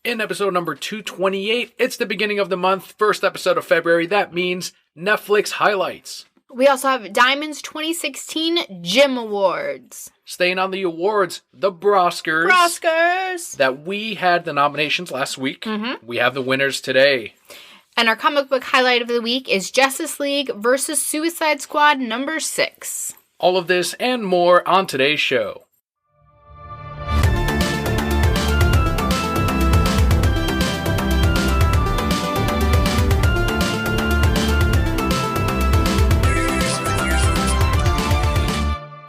In episode number 228, it's the beginning of the month, first episode of February. That means Netflix highlights. We also have Diamond's 2016 Gym Awards. Staying on the awards, the BROSCARS. BROSCARS! That we had the nominations last week. We have the winners today. And our comic book highlight of the week is Justice League versus Suicide Squad number 6. All of this and more on today's show.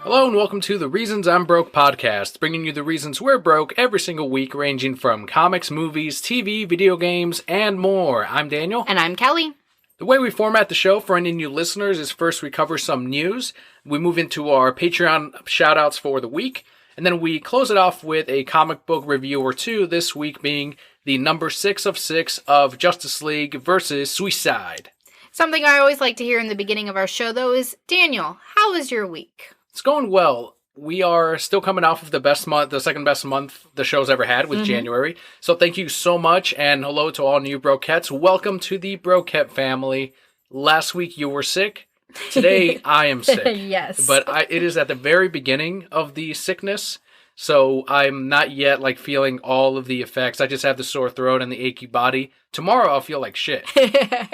Hello and welcome to the Reasons I'm Broke podcast, bringing you the reasons we're broke every single week, ranging from comics, movies, TV, video games, and more. I'm Daniel. And I'm Kelly. The way we format the show for any new listeners is first we cover some news, we move into our Patreon shoutouts for the week, and then we close it off with a comic book review or two, this week being the number 6 of 6 of Justice League versus Suicide. Something I always like to hear in the beginning of our show, though, is, Daniel, how was your week? It's going well. We are still coming off of the second best month the show's ever had with January. So thank you so much, and hello to all new Brokettes. Welcome to the Brokette family. Last week you were sick. Today I am sick. Yes. But it is at the very beginning of the sickness, so I'm not yet feeling all of the effects. I just have the sore throat and the achy body. Tomorrow I'll feel like shit.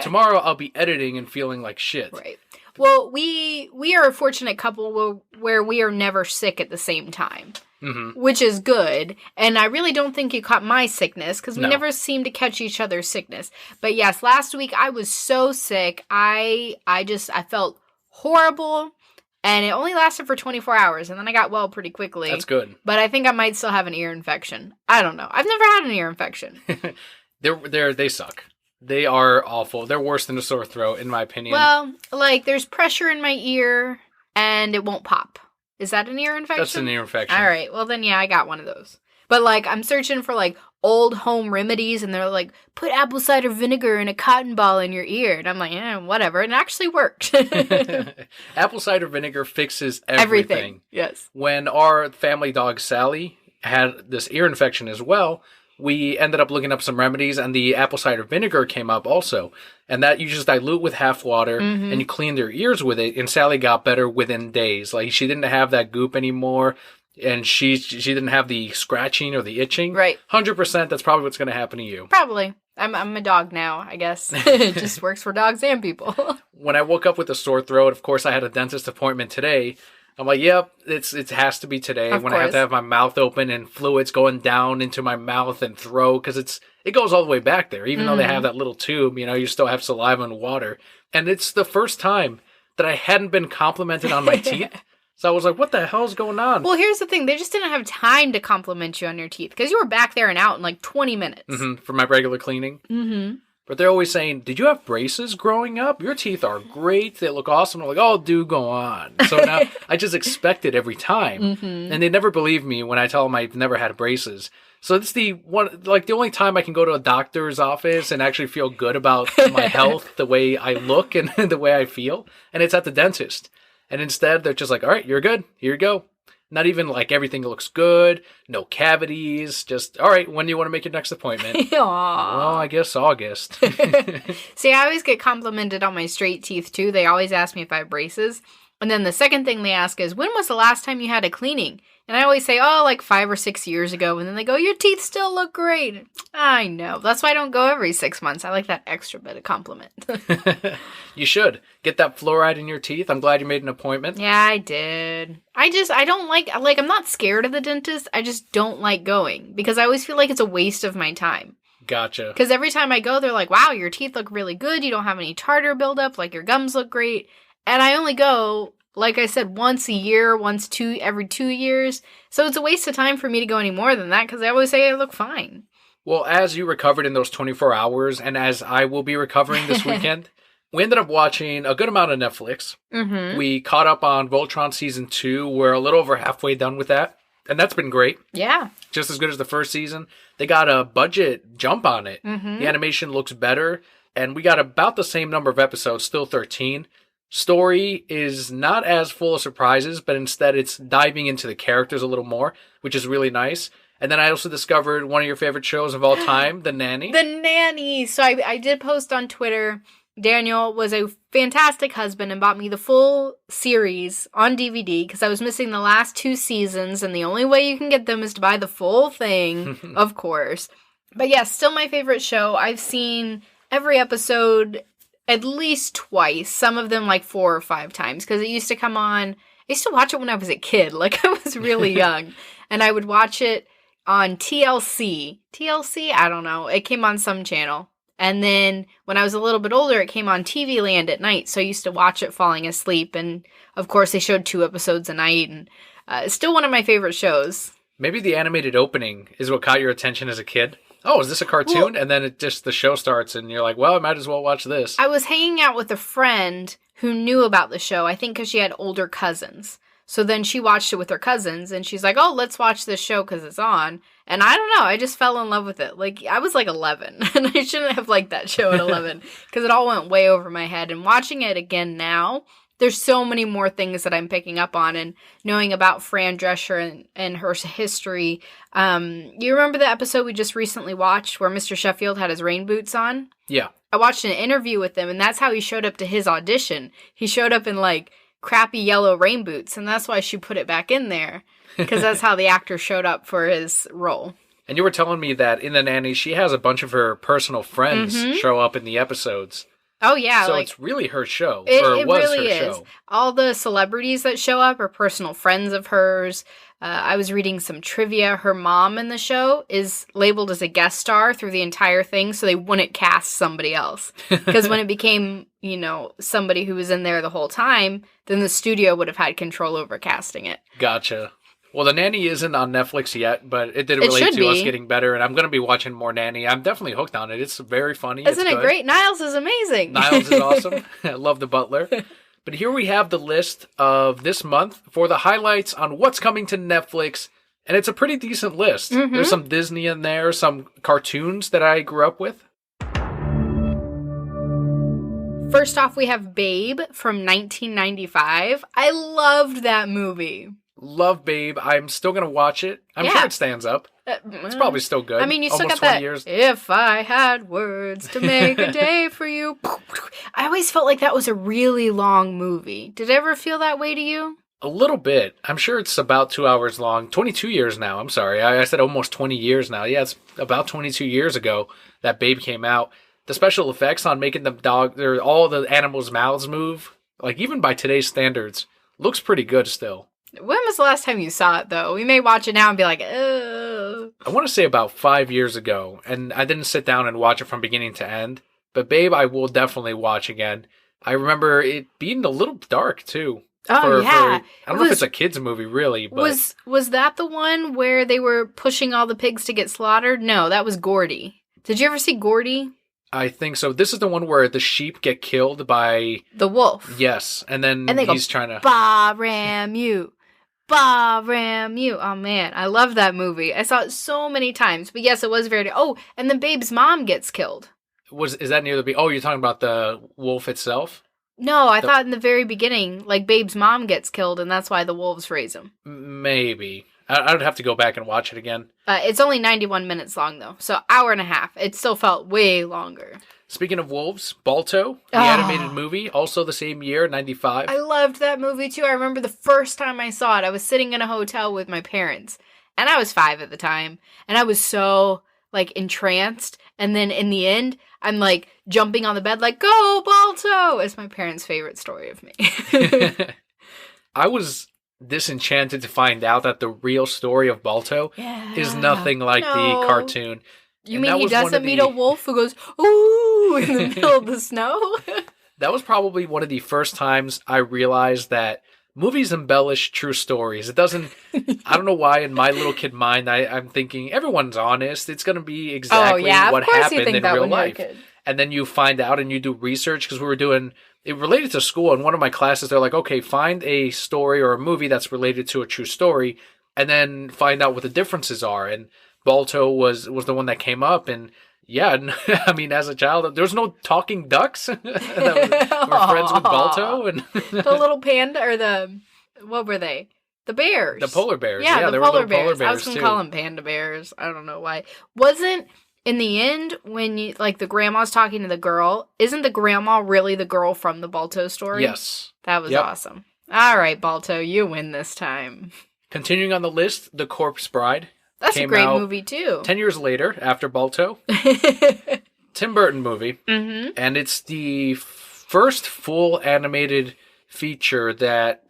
Tomorrow I'll be editing and feeling like shit. Right. Well, we are a fortunate couple where we are never sick at the same time, which is good. And I really don't think you caught my sickness because we never seem to catch each other's sickness. But yes, last week I was so sick. I felt horrible, and it only lasted for 24 hours, and then I got well pretty quickly. That's good. But I think I might still have an ear infection. I don't know. I've never had an ear infection. They suck. They are awful. They're worse than a sore throat, in my opinion. Well, there's pressure in my ear, and it won't pop. Is that an ear infection? That's an ear infection. All right. Well, then, yeah, I got one of those. But, I'm searching for, old home remedies, and they're like, put apple cider vinegar in a cotton ball in your ear. And I'm like, whatever. And it actually worked. Apple cider vinegar fixes everything. Yes. When our family dog, Sally, had this ear infection as well, we ended up looking up some remedies, and the apple cider vinegar came up also. And that you just dilute with half water, and you clean their ears with it, and Sally got better within days. She didn't have that goop anymore, and she didn't have the scratching or the itching. Right. 100%, that's probably what's going to happen to you. Probably. I'm a dog now, I guess. It just works for dogs and people. When I woke up with a sore throat, of course, I had a dentist appointment today. I'm like, yep, it has to be today. Of when course. I have to have my mouth open and fluids going down into my mouth and throat, because it goes all the way back there. Even though they have that little tube, you still have saliva and water. And it's the first time that I hadn't been complimented on my teeth. So I was like, what the hell is going on? Well, here's the thing. They just didn't have time to compliment you on your teeth, because you were back there and out in 20 minutes. For my regular cleaning. But they're always saying, did you have braces growing up? Your teeth are great. They look awesome. I'm like, oh, do go on. So now I just expect it every time. And they never believe me when I tell them I've never had braces. So it's the only time I can go to a doctor's office and actually feel good about my health, the way I look and the way I feel. And it's at the dentist. And instead, they're just like, all right, you're good. Here you go. Not even everything looks good, no cavities, just, all right, when do you want to make your next appointment? Aww. Well, I guess August. See, I always get complimented on my straight teeth, too. They always ask me if I have braces. And then the second thing they ask is, when was the last time you had a cleaning? And I always say, 5 or 6 years ago. And then they go, your teeth still look great. I know. That's why I don't go every 6 months. I like that extra bit of compliment. You should. Get that fluoride in your teeth. I'm glad you made an appointment. Yeah, I did. I don't I'm not scared of the dentist. I just don't like going because I always feel like it's a waste of my time. Gotcha. Because every time I go, they're like, wow, your teeth look really good. You don't have any tartar buildup. Your gums look great. And I only go, like I said, once a year, every 2 years. So it's a waste of time for me to go any more than that because I always say I look fine. Well, as you recovered in those 24 hours and as I will be recovering this weekend, we ended up watching a good amount of Netflix. We caught up on Voltron Season 2. We're a little over halfway done with that. And that's been great. Yeah. Just as good as the first season. They got a budget jump on it. The animation looks better. And we got about the same number of episodes, still 13. Story is not as full of surprises, but instead it's diving into the characters a little more, which is really nice. And then I also discovered one of your favorite shows of all time, The Nanny. The Nanny. So I did post on Twitter. Daniel was a fantastic husband and bought me the full series on DVD because I was missing the last 2 seasons, and the only way you can get them is to buy the full thing, of course. But yeah, still my favorite show. I've seen every episode at least twice, some of them like 4 or 5 times, because it used to come on. I used to watch it when I was a kid, like I was really young, and I would watch it on TLC. TLC? I don't know. It came on some channel. And then when I was a little bit older, it came on TV Land at night, so I used to watch it falling asleep, and of course they showed 2 episodes a night, and it's still one of my favorite shows. Maybe the animated opening is what caught your attention as a kid. Oh, is this a cartoon? And then the show starts, and you're like, well, I might as well watch this. I was hanging out with a friend who knew about the show, I think because she had older cousins. So then she watched it with her cousins, and she's like, oh, let's watch this show because it's on. And I don't know, I just fell in love with it. Like, I was like 11, and I shouldn't have liked that show at 11, because it all went way over my head. And watching it again now, there's so many more things that I'm picking up on, and knowing about Fran Drescher and her history. You remember the episode we just recently watched where Mr. Sheffield had his rain boots on? Yeah. I watched an interview with him, and that's how he showed up to his audition. He showed up in, like, crappy yellow rain boots, and that's why she put it back in there, because that's how the actor showed up for his role. And you were telling me that in The Nanny, she has a bunch of her personal friends show up in the episodes. Oh, yeah. So it's really her show. It really is. Show. All the celebrities that show up are personal friends of hers. I was reading some trivia. Her mom in the show is labeled as a guest star through the entire thing, so they wouldn't cast somebody else. Because when it became, somebody who was in there the whole time, then the studio would have had control over casting it. Gotcha. Well, The Nanny isn't on Netflix yet, but it did relate to us getting better, and I'm going to be watching more Nanny. I'm definitely hooked on it. It's very funny. Isn't it great? Niles is amazing. Niles is awesome. I love the butler. But here we have the list of this month for the highlights on what's coming to Netflix, and it's a pretty decent list. Mm-hmm. There's some Disney in there, some cartoons that I grew up with. First off, we have Babe from 1995. I loved that movie. Love Babe. I'm still going to watch it. I'm sure it stands up. It's probably still good. I mean, you still got that, years. If I had words to make a day for you. I always felt like that was a really long movie. Did it ever feel that way to you? A little bit. I'm sure it's about 2 hours long. 22 years now. I'm sorry. I said almost 20 years now. Yeah, it's about 22 years ago that Babe came out. The special effects on making all the animals' mouths move, like even by today's standards, looks pretty good still. When was the last time you saw it, though? We may watch it now and be like, ugh. I want to say about 5 years ago, and I didn't sit down and watch it from beginning to end. But Babe, I will definitely watch again. I remember it being a little dark, too. Oh, yeah. I don't know if it's a kid's movie, really. But Was that the one where they were pushing all the pigs to get slaughtered? No, that was Gordy. Did you ever see Gordy? I think so. This is the one where the sheep get killed by the wolf. Yes, and then he's trying to Ba-ram you. Ba-ram you. Oh, man. I love that movie. I saw it so many times. But yes, it was very... Oh, and then Babe's mom gets killed. Is that near the... Oh, you're talking about the wolf itself? No, I thought in the very beginning, like, Babe's mom gets killed, and that's why the wolves raise him. Maybe. I would have to go back and watch it again. It's only 91 minutes long, though. So, hour and a half. It still felt way longer. Speaking of wolves, Balto, the animated movie, also the same year, 95. I loved that movie, too. I remember the first time I saw it, I was sitting in a hotel with my parents. And I was 5 at the time. And I was so, like, entranced. And then in the end, I'm, like, jumping on the bed like, go, Balto! It's my parents' favorite story of me. I was disenchanted to find out that the real story of Balto is nothing like the cartoon. You mean he doesn't meet a wolf who goes, ooh, in the middle of the snow? That was probably one of the first times I realized that movies embellish true stories. It doesn't, I don't know why in my little kid mind, I'm thinking everyone's honest. It's going to be exactly what happened in real life. And then you find out and you do research because we were doing, it related to school. In one of my classes, they're like, okay, find a story or a movie that's related to a true story and then find out what the differences are. And Balto was the one that came up, and yeah, I mean, as a child, there was no talking ducks that were friends with Balto, and the little panda, or what were they? The bears. The polar bears. Yeah, there polar were bears. polar bears. I was going to call them panda bears. I don't know why. Wasn't, in the end, when you, like, the grandma's talking to the girl, isn't the grandma really the girl from the Balto story? Yes. That was awesome. All right, Balto, you win this time. Continuing on the list, The Corpse Bride. That's a great movie, too. 10 years later, after Balto. Tim Burton movie. Mm-hmm. And it's the first full animated feature that,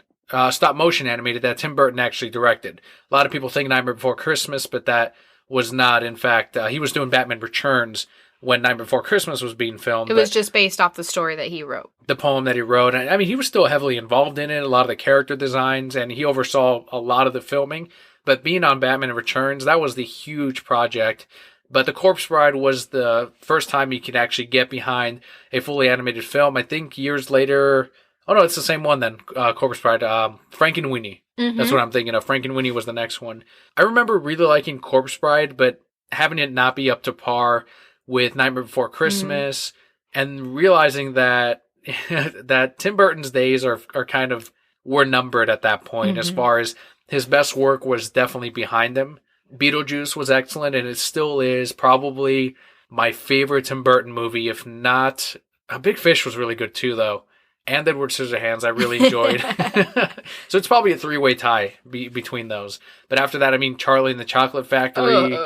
stop motion animated, that Tim Burton actually directed. A lot of people think Nightmare Before Christmas, but that was not. In fact, he was doing Batman Returns when Nightmare Before Christmas was being filmed. It was just based off the story that he wrote. The poem that he wrote. I mean, he was still heavily involved in it, a lot of the character designs, and he oversaw a lot of the filming. But being on Batman Returns, that was the huge project. But The Corpse Bride was the first time you could actually get behind a fully animated film. I think years later... Oh, no, it's the same one then, Corpse Bride. Frankenweenie. Mm-hmm. That's what I'm thinking of. Frankenweenie was the next one. I remember really liking Corpse Bride, but having it not be up to par with Nightmare Before Christmas, and realizing that that Tim Burton's days are kind of were numbered at that point, as far as his best work was definitely behind him. Beetlejuice was excellent, and it still is probably my favorite Tim Burton movie, if not... Big Fish was really good too, though. And Edward Scissorhands I really enjoyed. So it's probably a three-way tie between those. But after that, I mean, Charlie and the Chocolate Factory,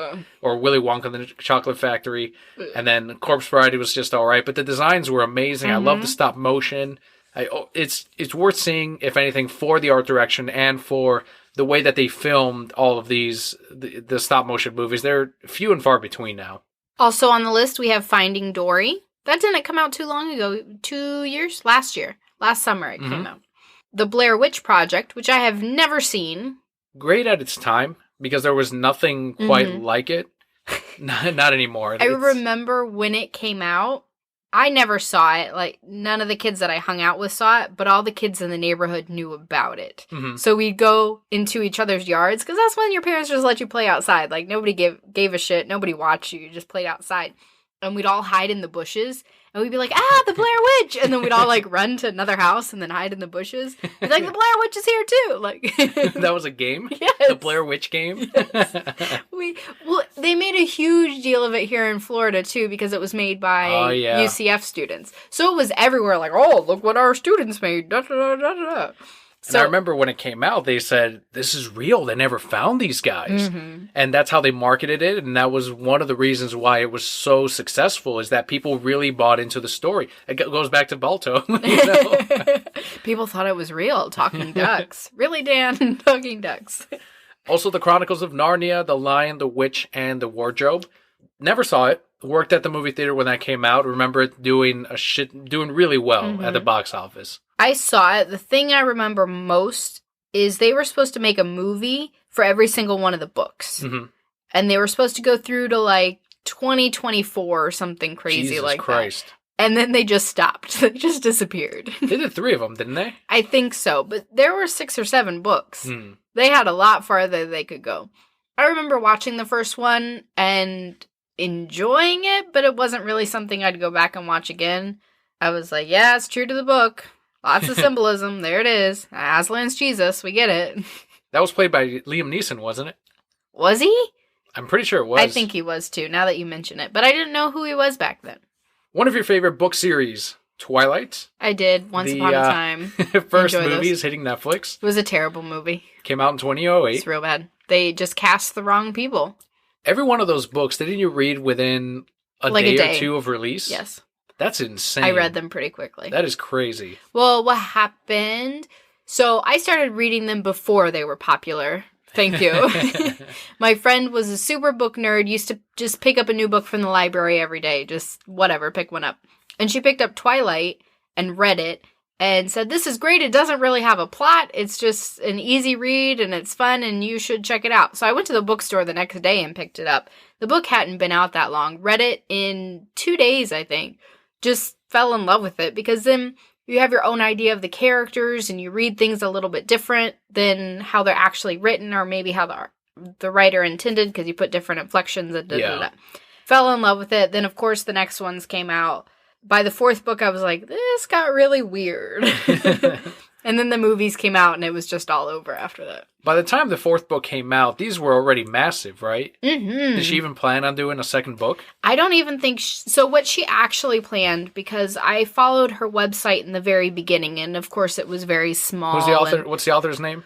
or Willy Wonka and the Chocolate Factory, and then Corpse Bride, it was just all right. But the designs were amazing. I love the stop motion. It's worth seeing, if anything, for the art direction and for the way that they filmed all of these, the stop-motion movies. They're few and far between now. Also on the list, we have Finding Dory. That didn't come out too long ago. 2 years? Last year. Last summer it came out. The Blair Witch Project, which I have never seen. Great at its time, because there was nothing quite like it. Not anymore. I remember when it came out, I never saw it. Like, none of the kids that I hung out with saw it, but all the kids in the neighborhood knew about it. Mm-hmm. So we'd go into each other's yards, because that's when your parents just let you play outside. Like, nobody gave a shit. Nobody watched you. You just played outside. And we'd all hide in the bushes, and we'd be like, the Blair Witch! And then we'd all, like, run to another house and then hide in the bushes. It's like, the Blair Witch is here, too! Like, that was a game? Yes. The Blair Witch game? Yes. They made a huge deal of it here in Florida, too, because it was made by UCF students. So it was everywhere, like, oh, look what our students made, da-da-da-da-da. And I remember when it came out, they said, this is real. They never found these guys. Mm-hmm. And that's how they marketed it. And that was one of the reasons why it was so successful, is that people really bought into the story. It goes back to Balto. You know? People thought it was real. Talking ducks. Really, Dan? Talking ducks. Also, The Chronicles of Narnia, The Lion, the Witch, and the Wardrobe. Never saw it. Worked at the movie theater when that came out. Remember it doing really well at the box office. I saw it. The thing I remember most is they were supposed to make a movie for every single one of the books. Mm-hmm. And they were supposed to go through to, like, 2024 or something crazy Jesus like Christ. That. And then they just stopped. They just disappeared. They did 3 of them, didn't they? I think so. But there were 6 or 7 books. Mm. They had a lot farther they could go. I remember watching the first one and enjoying it, but it wasn't really something I'd go back and watch again. I was like, yeah, it's true to the book. Lots of symbolism. There it is. Aslan's Jesus. We get it. That was played by Liam Neeson, wasn't it? Was he? I'm pretty sure it was. I think he was too, now that you mention it. But I didn't know who he was back then. One of your favorite book series, Twilight. I did, once upon a time. First movies hitting Netflix. It was a terrible movie. Came out in 2008. It's real bad. They just cast the wrong people. Every one of those books, didn't you read within a day or two of release? Yes. That's insane. I read them pretty quickly. That is crazy. Well, what happened... So I started reading them before they were popular. Thank you. My friend was a super book nerd, used to just pick up a new book from the library every day. Just whatever, pick one up. And she picked up Twilight and read it and said, this is great. It doesn't really have a plot. It's just an easy read and it's fun and you should check it out. So I went to the bookstore the next day and picked it up. The book hadn't been out that long. Read it in 2 days, I think. Just fell in love with it because then you have your own idea of the characters and you read things a little bit different than how they're actually written or maybe how the writer intended because you put different inflections and da-da-da. Fell in love with it. Then, of course, the next ones came out. By the 4th book, I was like, this got really weird. And then the movies came out, and it was just all over after that. By the time the fourth book came out, these were already massive, right? Mm-hmm. Did she even plan on doing a second book? I don't even think... So what she actually planned, because I followed her website in the very beginning, and of course it was very small. Who's the author? What's the author's name?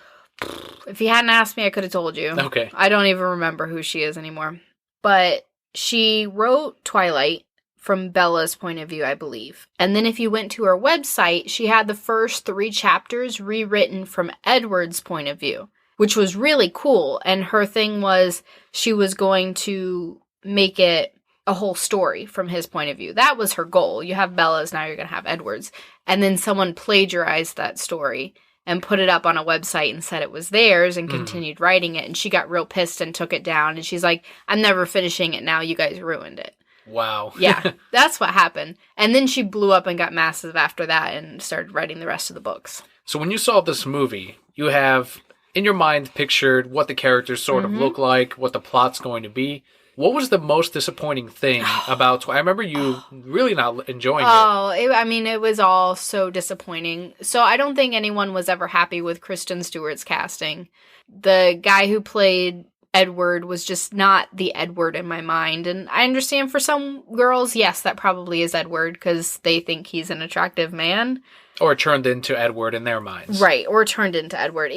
If you hadn't asked me, I could have told you. Okay. I don't even remember who she is anymore. But she wrote Twilight from Bella's point of view, I believe. And then if you went to her website, she had the first 3 chapters rewritten from Edward's point of view, which was really cool. And her thing was she was going to make it a whole story from his point of view. That was her goal. You have Bella's, now you're going to have Edward's. And then someone plagiarized that story and put it up on a website and said it was theirs and continued writing it. And she got real pissed and took it down. And she's like, I'm never finishing it now. You guys ruined it. Wow. Yeah, that's what happened. And then she blew up and got massive after that and started writing the rest of the books. So when you saw this movie, you have in your mind pictured what the characters sort of look like, what the plot's going to be. What was the most disappointing thing about I remember you really not enjoying it. It was all so disappointing. So I don't think anyone was ever happy with Kristen Stewart's casting. The guy who played Edward was just not the Edward in my mind. And I understand for some girls, yes, that probably is Edward because they think he's an attractive man. Or turned into Edward in their minds. Right, or turned into Edward.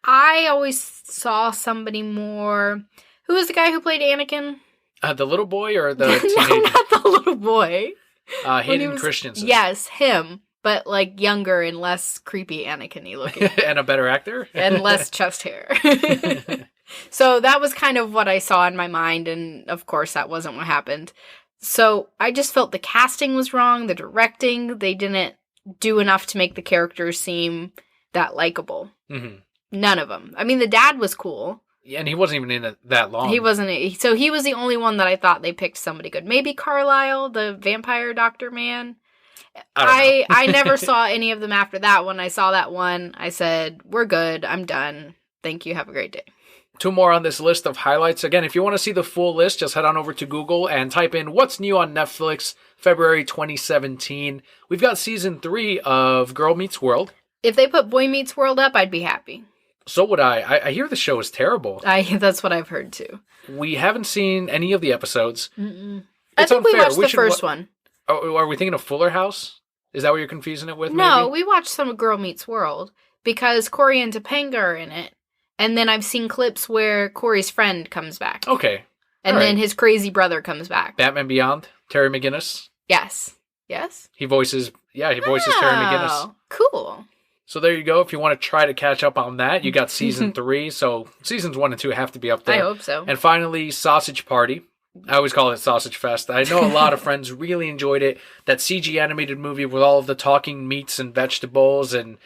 I always saw somebody more... Who was the guy who played Anakin? The little boy or the teenager? No, not the little boy. Hayden Christensen. Yes, him. But, younger and less creepy Anakin-y looking. And a better actor? And less chest hair. So that was kind of what I saw in my mind, and of course that wasn't what happened. So I just felt the casting was wrong, the directing, they didn't do enough to make the characters seem that likable. Mm-hmm. None of them. I mean, the dad was cool. Yeah, and he wasn't even in it that long. He wasn't. So he was the only one that I thought they picked somebody good. Maybe Carlisle, the vampire doctor man. I never saw any of them after that. When I saw that one, I said, we're good. I'm done. Thank you. Have a great day. 2 more on this list of highlights. Again, if you want to see the full list, just head on over to Google and type in what's new on Netflix, February 2017. We've got season 3 of Girl Meets World. If they put Boy Meets World up, I'd be happy. So would I. I hear the show is terrible. That's what I've heard too. We haven't seen any of the episodes. I think we watched the first one. Oh, are we thinking of Fuller House? Is that what you're confusing it with? No, maybe? We watched some of Girl Meets World because Corey and Topanga are in it. And then I've seen clips where Corey's friend comes back. Okay. And then his crazy brother comes back. Batman Beyond, Terry McGinnis. Yes. Yes? He voices Terry McGinnis. Cool. So there you go. If you want to try to catch up on that, you got season 3. So seasons 1 and 2 have to be up there. I hope so. And finally, Sausage Party. I always call it Sausage Fest. I know a lot of friends really enjoyed it. That CG animated movie with all of the talking meats and vegetables and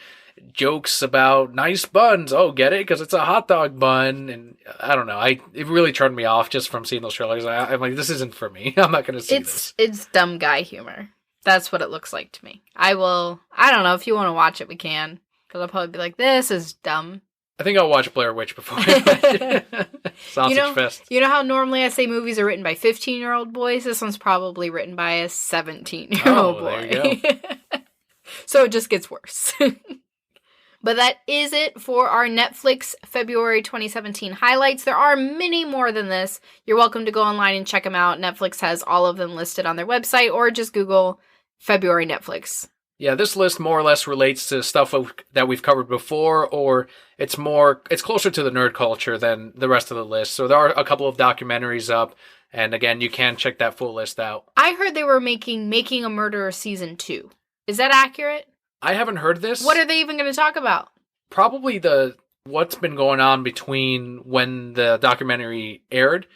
jokes about nice buns. Oh, get it? Because it's a hot dog bun. And I don't know. It really turned me off just from seeing those trailers. I'm like, this isn't for me. I'm not going to see this. It's dumb guy humor. That's what it looks like to me. I don't know. If you want to watch it, we can. Because I'll probably be like, this is dumb. I think I'll watch Blair Witch before I watch it. Sausage Fest. You know how normally I say movies are written by 15-year-old boys? This one's probably written by a 17-year-old boy. There you go. So it just gets worse. But that is it for our Netflix February 2017 highlights. There are many more than this. You're welcome to go online and check them out. Netflix has all of them listed on their website, or just Google February Netflix. Yeah, this list more or less relates to stuff that we've covered before, or it's closer to the nerd culture than the rest of the list. So there are a couple of documentaries up, and again, you can check that full list out. I heard they were making a Murderer Season 2. Is that accurate? I haven't heard this. What are they even going to talk about? Probably what's been going on between when the documentary aired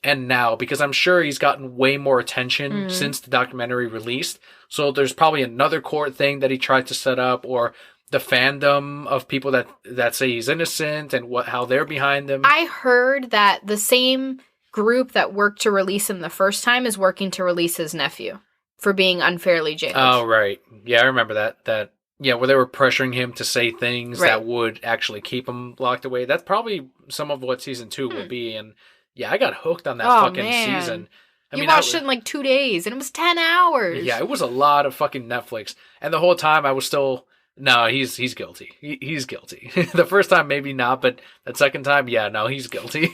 and now, because I'm sure he's gotten way more attention since the documentary released. So there's probably another court thing that he tried to set up, or the fandom of people that say he's innocent and how they're behind him. I heard that the same group that worked to release him the first time is working to release his nephew for being unfairly jailed. Oh, right. Yeah, I remember that. Yeah, where they were pressuring him to say things that would actually keep him locked away. That's probably some of what season 2 will be. And yeah, I got hooked on that season. You watched it in 2 days, and it was 10 hours. Yeah, it was a lot of fucking Netflix. And the whole time I was still No, he's guilty. He's guilty. The first time, maybe not, but that second time, yeah, no, he's guilty.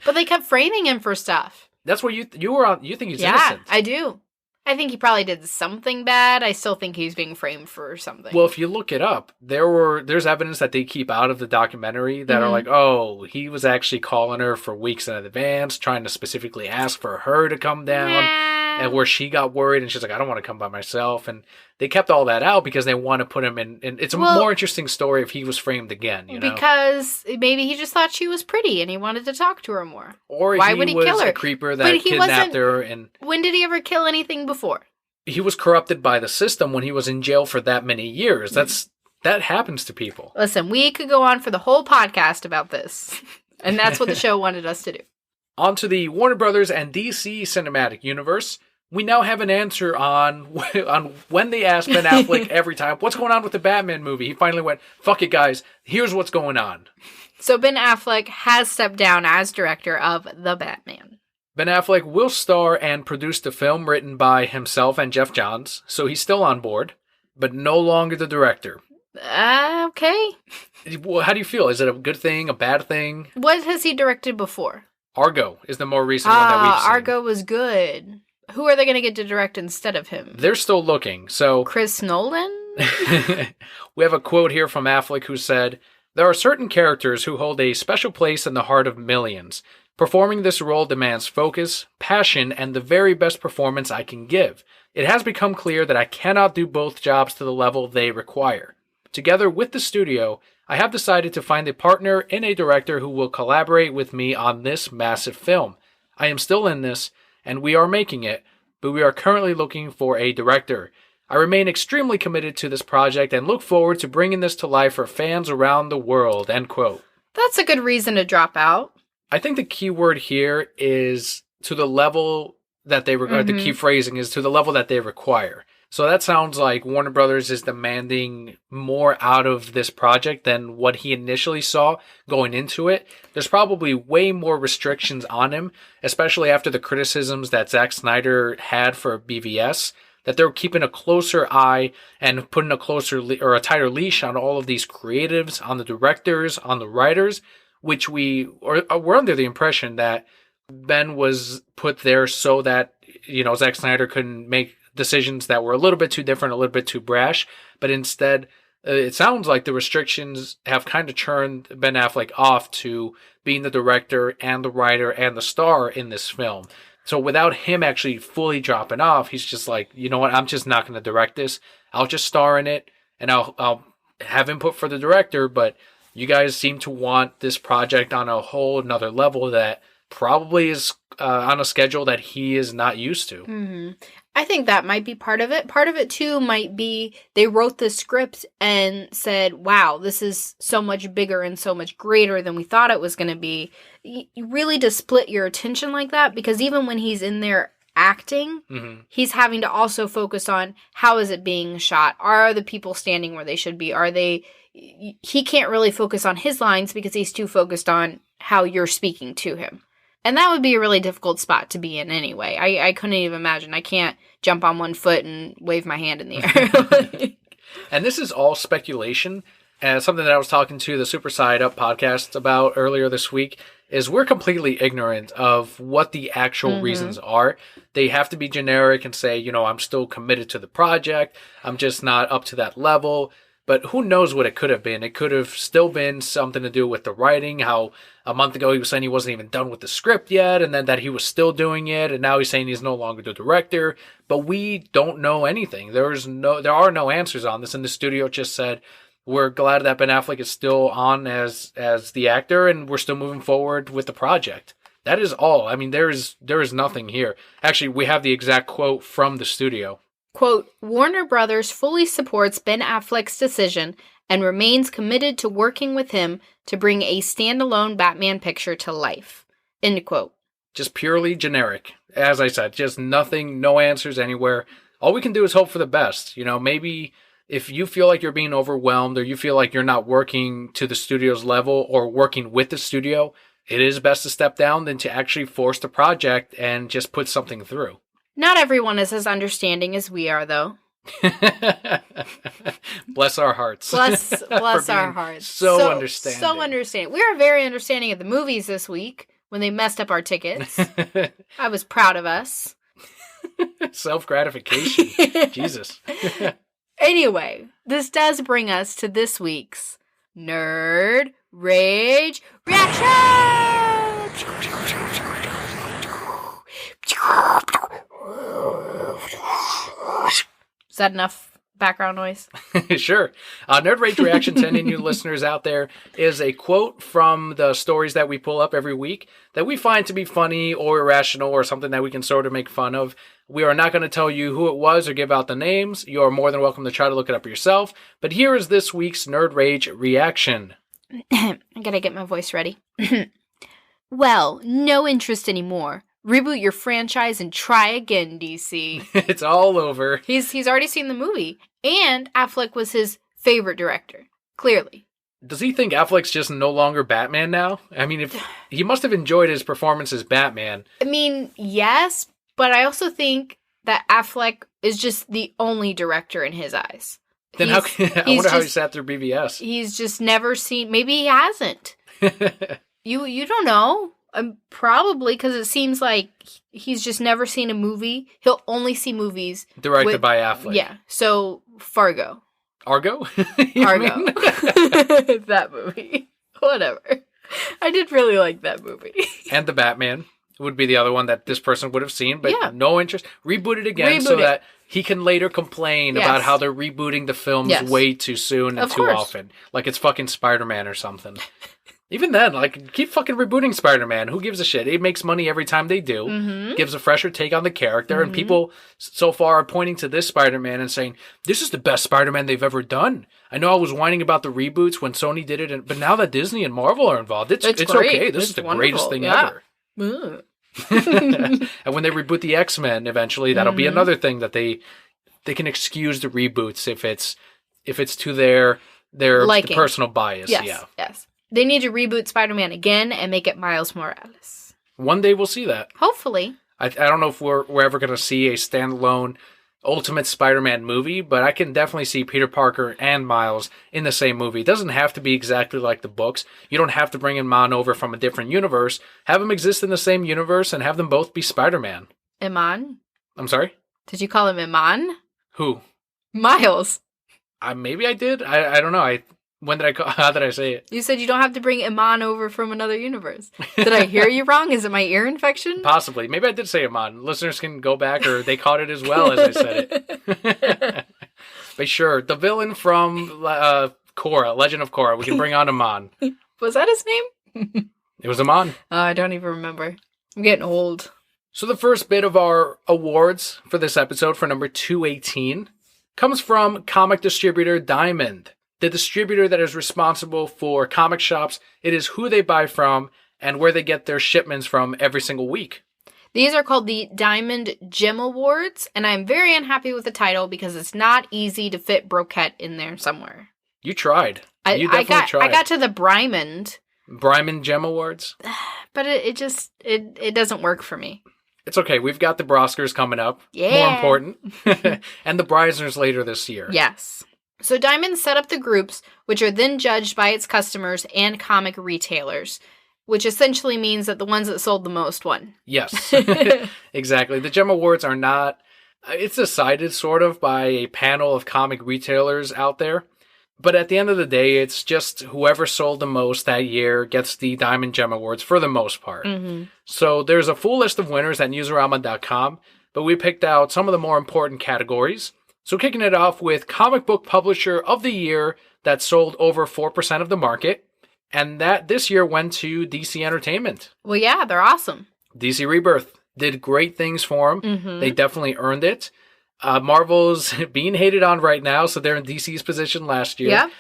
But they kept framing him for stuff. That's what you were on. You think he's innocent? Yeah, I do. I think he probably did something bad. I still think he's being framed for something. Well, if you look it up, there's evidence that they keep out of the documentary that are like, oh, he was actually calling her for weeks in advance, trying to specifically ask for her to come down, and where she got worried and she's like, I don't want to come by myself. And they kept all that out because they want to put him in. It's a more interesting story if he was framed again, you know? Because maybe he just thought she was pretty and he wanted to talk to her more. Or why would he kill her? A creeper that kidnapped her. And when did he ever kill anything before? He was corrupted by the system when he was in jail for that many years. That happens to people. Listen, we could go on for the whole podcast about this. And that's what the show wanted us to do. On to the Warner Brothers and DC cinematic universe. We now have an answer on when they asked Ben Affleck every time, what's going on with the Batman movie? He finally went, fuck it, guys. Here's what's going on. So Ben Affleck has stepped down as director of The Batman. Ben Affleck will star and produce the film written by himself and Jeff Johns, so he's still on board, but no longer the director. Okay. Well, how do you feel? Is it a good thing, a bad thing? What has he directed before? Argo is the more recent one that we've seen. Argo was good. Who are they going to get to direct instead of him? They're still looking, so... Chris Nolan? We have a quote here from Affleck who said, "There are certain characters who hold a special place in the heart of millions. Performing this role demands focus, passion, and the very best performance I can give. It has become clear that I cannot do both jobs to the level they require. Together with the studio, I have decided to find a partner in a director who will collaborate with me on this massive film. I am still in this, and we are making it, but we are currently looking for a director. I remain extremely committed to this project and look forward to bringing this to life for fans around the world," end quote. That's a good reason to drop out. I think the key word here is to the level that they require. The key phrasing is to the level that they require. So that sounds like Warner Brothers is demanding more out of this project than what he initially saw going into it. There's probably way more restrictions on him, especially after the criticisms that Zack Snyder had for BVS, that they're keeping a closer eye and putting a closer or a tighter leash on all of these creatives, on the directors, on the writers, which we're under the impression that Ben was put there so that, Zack Snyder couldn't make decisions that were a little bit too different, a little bit too brash, but instead it sounds like the restrictions have kind of turned Ben Affleck off to being the director and the writer and the star in this film. So without him actually fully dropping off, he's just like, you know what, I'm just not going to direct this. I'll just star in it, and I'll have input for the director, but you guys seem to want this project on a whole another level that probably is on a schedule that he is not used to. Mm-hmm. I think that might be part of it. Part of it, too, might be they wrote the script and said, wow, this is so much bigger and so much greater than we thought it was going to be. You really to split your attention like that, because even when he's in there acting, he's having to also focus on how is it being shot? Are the people standing where they should be? He can't really focus on his lines because he's too focused on how you're speaking to him. And that would be a really difficult spot to be in anyway. I couldn't even imagine. I can't jump on one foot and wave my hand in the air. And this is all speculation. And something that I was talking to the Super Side Up podcast about earlier this week is we're completely ignorant of what the actual reasons are. They have to be generic and say, I'm still committed to the project. I'm just not up to that level. But who knows what it could have been. It could have still been something to do with the writing, how a month ago he was saying he wasn't even done with the script yet, and then that he was still doing it, and now he's saying he's no longer the director. But we don't know anything. There are no answers on this, and the studio just said, we're glad that Ben Affleck is still on as the actor, and we're still moving forward with the project. That is all. I mean, there is nothing here. Actually, we have the exact quote from the studio. Quote, Warner Brothers fully supports Ben Affleck's decision and remains committed to working with him to bring a standalone Batman picture to life. End quote. Just purely generic. As I said, just nothing, no answers anywhere. All we can do is hope for the best. Maybe if you feel like you're being overwhelmed or you feel like you're not working to the studio's level or working with the studio, it is best to step down than to actually force the project and just put something through. Not everyone is as understanding as we are, though. Bless our hearts. Bless our hearts. So understanding. So understanding. We were very understanding at the movies this week when they messed up our tickets. I was proud of us. Self-gratification. Jesus. Anyway, this does bring us to this week's Nerd Rage Reaction! Is that enough background noise? Sure. Nerd Rage Reaction to any new listeners out there is a quote from the stories that we pull up every week that we find to be funny or irrational or something that we can sort of make fun of. We are not going to tell you who it was or give out the names. You are more than welcome to try to look it up yourself. But here is this week's Nerd Rage Reaction. I gotta get my voice ready. Well, no interest anymore. Reboot your franchise and try again, DC. It's all over. He's already seen the movie. And Affleck was his favorite director. Clearly. Does he think Affleck's just no longer Batman now? I mean, if he must have enjoyed his performance as Batman. I mean, yes, but I also think that Affleck is just the only director in his eyes. Then I wonder how he sat through BVS. He's just never seen... Maybe he hasn't. You don't know. Probably, because it seems like he's just never seen a movie. He'll only see movies directed by Affleck. Yeah, so Fargo. Argo? Argo. That movie. Whatever. I did really like that movie. And The Batman would be the other one that this person would have seen, but no interest. Reboot it again so that he can later complain about how they're rebooting the films way too soon and too often. Like it's fucking Spider-Man or something. Even then, like, keep fucking rebooting Spider-Man. Who gives a shit? It makes money every time they do. Mm-hmm. Gives a fresher take on the character. Mm-hmm. And people so far are pointing to this Spider-Man and saying, this is the best Spider-Man they've ever done. I know I was whining about the reboots when Sony did it, but now that Disney and Marvel are involved, it's okay. This is the greatest thing ever. And when they reboot the X-Men eventually, that'll be another thing that they can excuse the reboots if it's to their personal bias. Yes. They need to reboot Spider-Man again and make it Miles Morales. One day we'll see that. Hopefully. I don't know if we're ever going to see a standalone Ultimate Spider-Man movie, but I can definitely see Peter Parker and Miles in the same movie. It doesn't have to be exactly like the books. You don't have to bring in Iman over from a different universe. Have them exist in the same universe and have them both be Spider-Man. Iman? I'm sorry? Did you call him Iman? Who? Miles. Maybe I did. I don't know. How did I say it? You said you don't have to bring Iman over from another universe. Did I hear you wrong? Is it my ear infection? Possibly. Maybe I did say Iman. Listeners can go back or they caught it as well as I said it. But sure, the villain from Korra, Legend of Korra. We can bring on Iman. Was that his name? It was Iman. I don't even remember. I'm getting old. So the first bit of our awards for this episode for number 218 comes from comic distributor Diamond. The distributor that is responsible for comic shops. It is who they buy from and where they get their shipments from every single week. These are called the Diamond Gem Awards, and I'm very unhappy with the title because it's not easy to fit Broquette in there somewhere. You tried. You definitely tried. I got to the Bryman Gem Awards? But it doesn't work for me. It's okay. We've got the BROSCARS coming up. Yeah. More important. And the Brisners later this year. Yes. So Diamond set up the groups, which are then judged by its customers and comic retailers, which essentially means that the ones that sold the most won. Yes, exactly. The Gem Awards are not, it's decided sort of by a panel of comic retailers out there. But at the end of the day, it's just whoever sold the most that year gets the Diamond Gem Awards for the most part. Mm-hmm. So there's a full list of winners at Newsarama.com, but we picked out some of the more important categories. So kicking it off with Comic Book Publisher of the Year that sold over 4% of the market. And that this year went to DC Entertainment. Well, yeah, they're awesome. DC Rebirth did great things for them. Mm-hmm. They definitely earned it. Marvel's being hated on right now, so they're in DC's position last year. Yeah.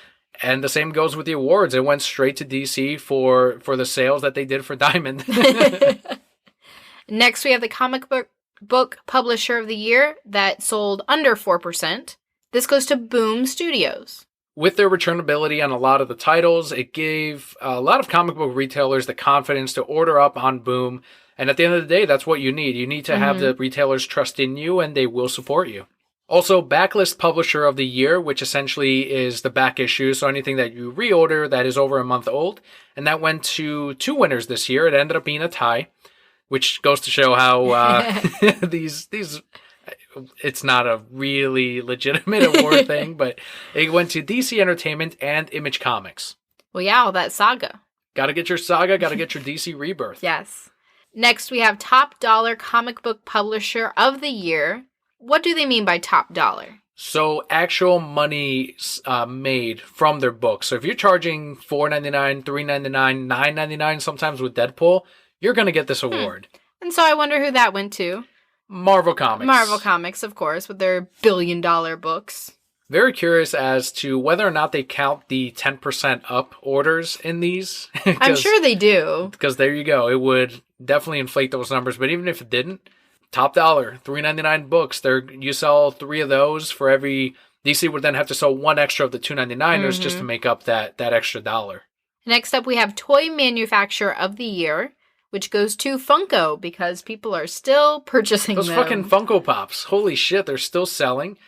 And the same goes with the awards. It went straight to DC for the sales that they did for Diamond. Next, we have the Comic Book Publisher of the Year that sold under 4%. This goes to Boom Studios. With their returnability on a lot of the titles, it gave a lot of comic book retailers the confidence to order up on Boom. And at the end of the day, that's what you need. You need to have the retailers trust in you, and they will support you. Also, Backlist Publisher of the Year, which essentially is the back issue, so anything that you reorder that is over a month old. And that went to 2 winners this year. It ended up being a tie, which goes to show how these it's not a really legitimate award thing, but it went to DC Entertainment and Image Comics. Well, yeah, all that saga. Gotta get your saga, gotta get your DC Rebirth. Yes. Next, we have Top Dollar Comic Book Publisher of the Year. What do they mean by top dollar? So actual money made from their books. So if you're charging $4.99, $3.99, $9.99 sometimes with Deadpool, you're going to get this award. And so I wonder who that went to. Marvel Comics. Marvel Comics, of course, with their billion-dollar books. Very curious as to whether or not they count the 10% up orders in these. I'm sure they do. Because there you go. It would definitely inflate those numbers. But even if it didn't, top dollar, $3.99 books. You sell 3 of those for every. DC would then have to sell 1 extra of the $2.99ers just to make up that extra dollar. Next up, we have Toy Manufacturer of the Year, which goes to Funko because people are still purchasing those them. Fucking Funko Pops. Holy shit, they're still selling.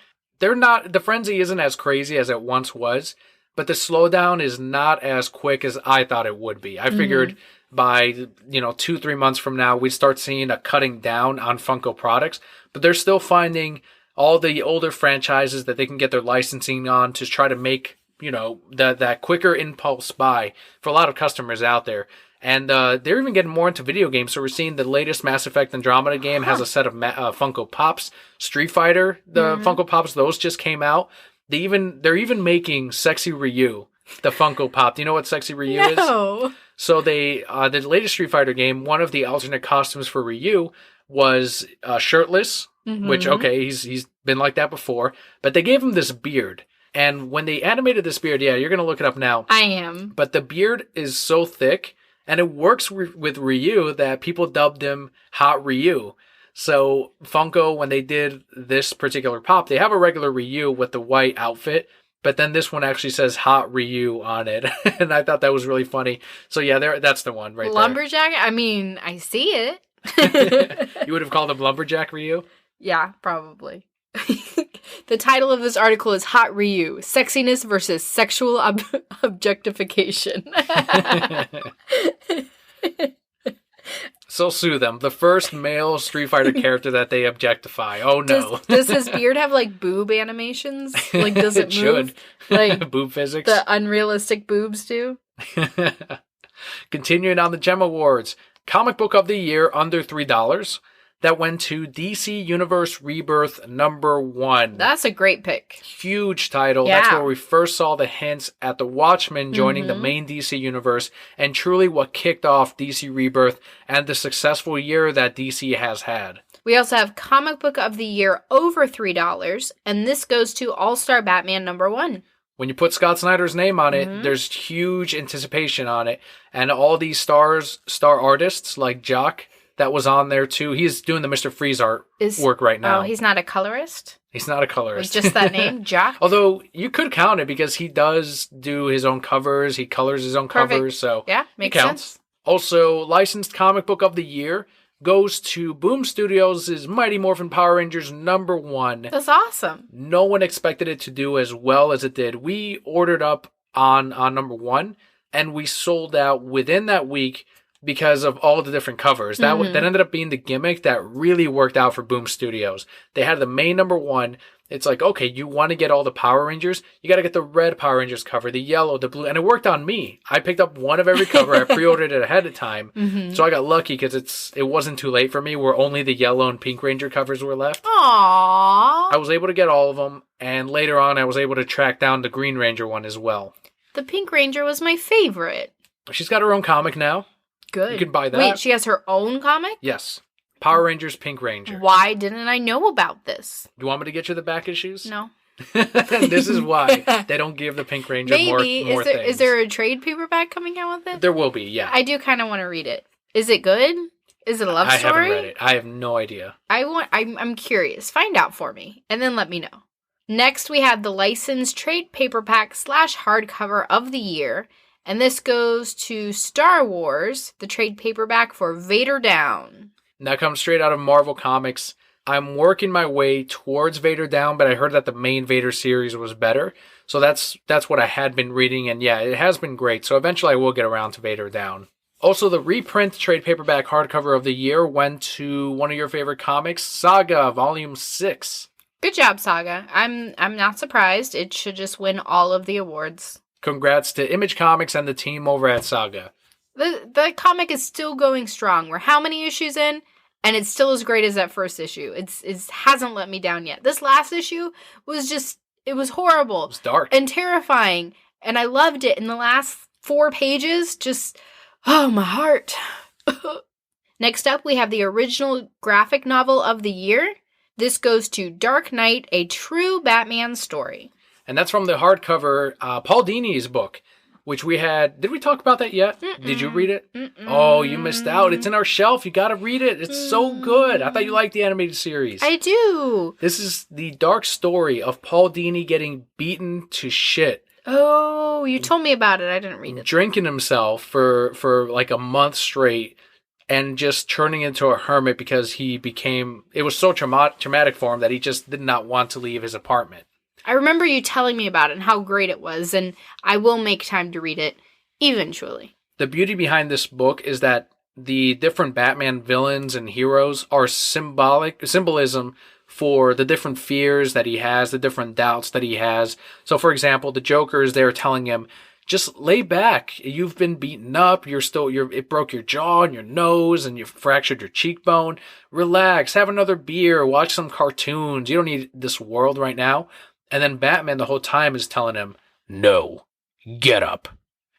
They're not. The frenzy isn't as crazy as it once was, but the slowdown is not as quick as I thought it would be. I figured by 2-3 months from now we'd start seeing a cutting down on Funko products, but they're still finding all the older franchises that they can get their licensing on to try to make that quicker impulse buy for a lot of customers out there. And they're even getting more into video games. So we're seeing the latest Mass Effect Andromeda game has a set of Funko Pops. Street Fighter, the Funko Pops, those just came out. They're even making Sexy Ryu, the Funko Pop. Do you know what Sexy Ryu is? So the latest Street Fighter game, one of the alternate costumes for Ryu was shirtless, which, okay, he's been like that before. But they gave him this beard. And when they animated this beard, yeah, you're going to look it up now. I am. But the beard is so thick, and it works with Ryu that people dubbed him Hot Ryu. So Funko, when they did this particular pop, they have a regular Ryu with the white outfit, but then this one actually says Hot Ryu on it. And I thought that was really funny. So yeah, that's the one right Lumberjack? I mean, I see it. You would have called him Lumberjack Ryu? Yeah, probably. The title of this article is Hot Ryu, Sexiness versus Sexual Objectification. So sue them. The first male Street Fighter character that they objectify. Oh no. Does his beard have like boob animations? Like does it move? Should. Like boob physics. The unrealistic boobs do? Continuing on the Gem Awards. Comic Book of the Year under $3. That went to DC Universe Rebirth #1. That's a great pick. Huge title. Yeah. That's where we first saw the hints at the Watchmen joining the main DC universe, and truly what kicked off DC Rebirth and the successful year that DC has had. We also have Comic Book of the Year over $3, and this goes to All-Star Batman #1. When you put Scott Snyder's name on it, there's huge anticipation on it. And all these star artists like Jock, that was on there too. He's doing the Mr. Freeze work right now. Oh, he's not a colorist? He's not a colorist. It's just that name, Jock? Although you could count it because he does do his own covers. He colors his own covers. So yeah, makes sense. Also, licensed comic book of the year goes to Boom Studios' Mighty Morphin Power Rangers #1. That's awesome. No one expected it to do as well as it did. We ordered up on #1 and we sold out within that week because of all the different covers. That ended up being the gimmick that really worked out for Boom Studios. They had the main #1. It's like, okay, you want to get all the Power Rangers? You got to get the red Power Rangers cover, the yellow, the blue. And it worked on me. I picked up one of every cover. I pre-ordered it ahead of time. So I got lucky because it wasn't too late for me where only the yellow and pink Ranger covers were left. Aww. I was able to get all of them. And later on, I was able to track down the Green Ranger one as well. The Pink Ranger was my favorite. She's got her own comic now. Good. You can buy that. Wait, she has her own comic? Yes. Power Rangers Pink Ranger. Why didn't I know about this? Do you want me to get you the back issues? No. This is why they don't give the Pink Ranger more things. Is there a trade paperback coming out with it? There will be, yeah. I do kind of want to read it. Is it good? Is it a love story? I haven't read it. I have no idea. I'm curious. Find out for me, and then let me know. Next, we have the licensed trade paperback / hardcover of the year. And this goes to Star Wars, the trade paperback for Vader Down. And that comes straight out of Marvel Comics. I'm working my way towards Vader Down, but I heard that the main Vader series was better. So that's what I had been reading, and yeah, it has been great. So eventually I will get around to Vader Down. Also, the reprint trade paperback hardcover of the year went to one of your favorite comics, Saga, Volume 6. Good job, Saga. I'm not surprised. It should just win all of the awards. Congrats to Image Comics and the team over at Saga. The comic is still going strong. We're how many issues in? And it's still as great as that first issue. It hasn't let me down yet. This last issue was just, it was horrible. It was dark. And terrifying. And I loved it. In the last 4 pages, just, oh, my heart. Next up, we have the original graphic novel of the year. This goes to Dark Knight, A True Batman Story. And that's from the hardcover, Paul Dini's book, which we had. Did we talk about that yet? Did you read it? Oh, you missed out. It's in our shelf. You got to read it. It's so good. I thought you liked the animated series. I do. This is the dark story of Paul Dini getting beaten to shit. Oh, you told me about it. I didn't read it. Drinking himself for like a month straight and just turning into a hermit because it was so traumatic for him that he just did not want to leave his apartment. I remember you telling me about it and how great it was, and I will make time to read it eventually. The beauty behind this book is that the different Batman villains and heroes are symbolism for the different fears that he has, the different doubts that he has. So, for example, the Joker is there telling him, just lay back. You've been beaten up. It broke your jaw and your nose and you fractured your cheekbone. Relax. Have another beer. Watch some cartoons. You don't need this world right now. And then Batman the whole time is telling him, no, get up.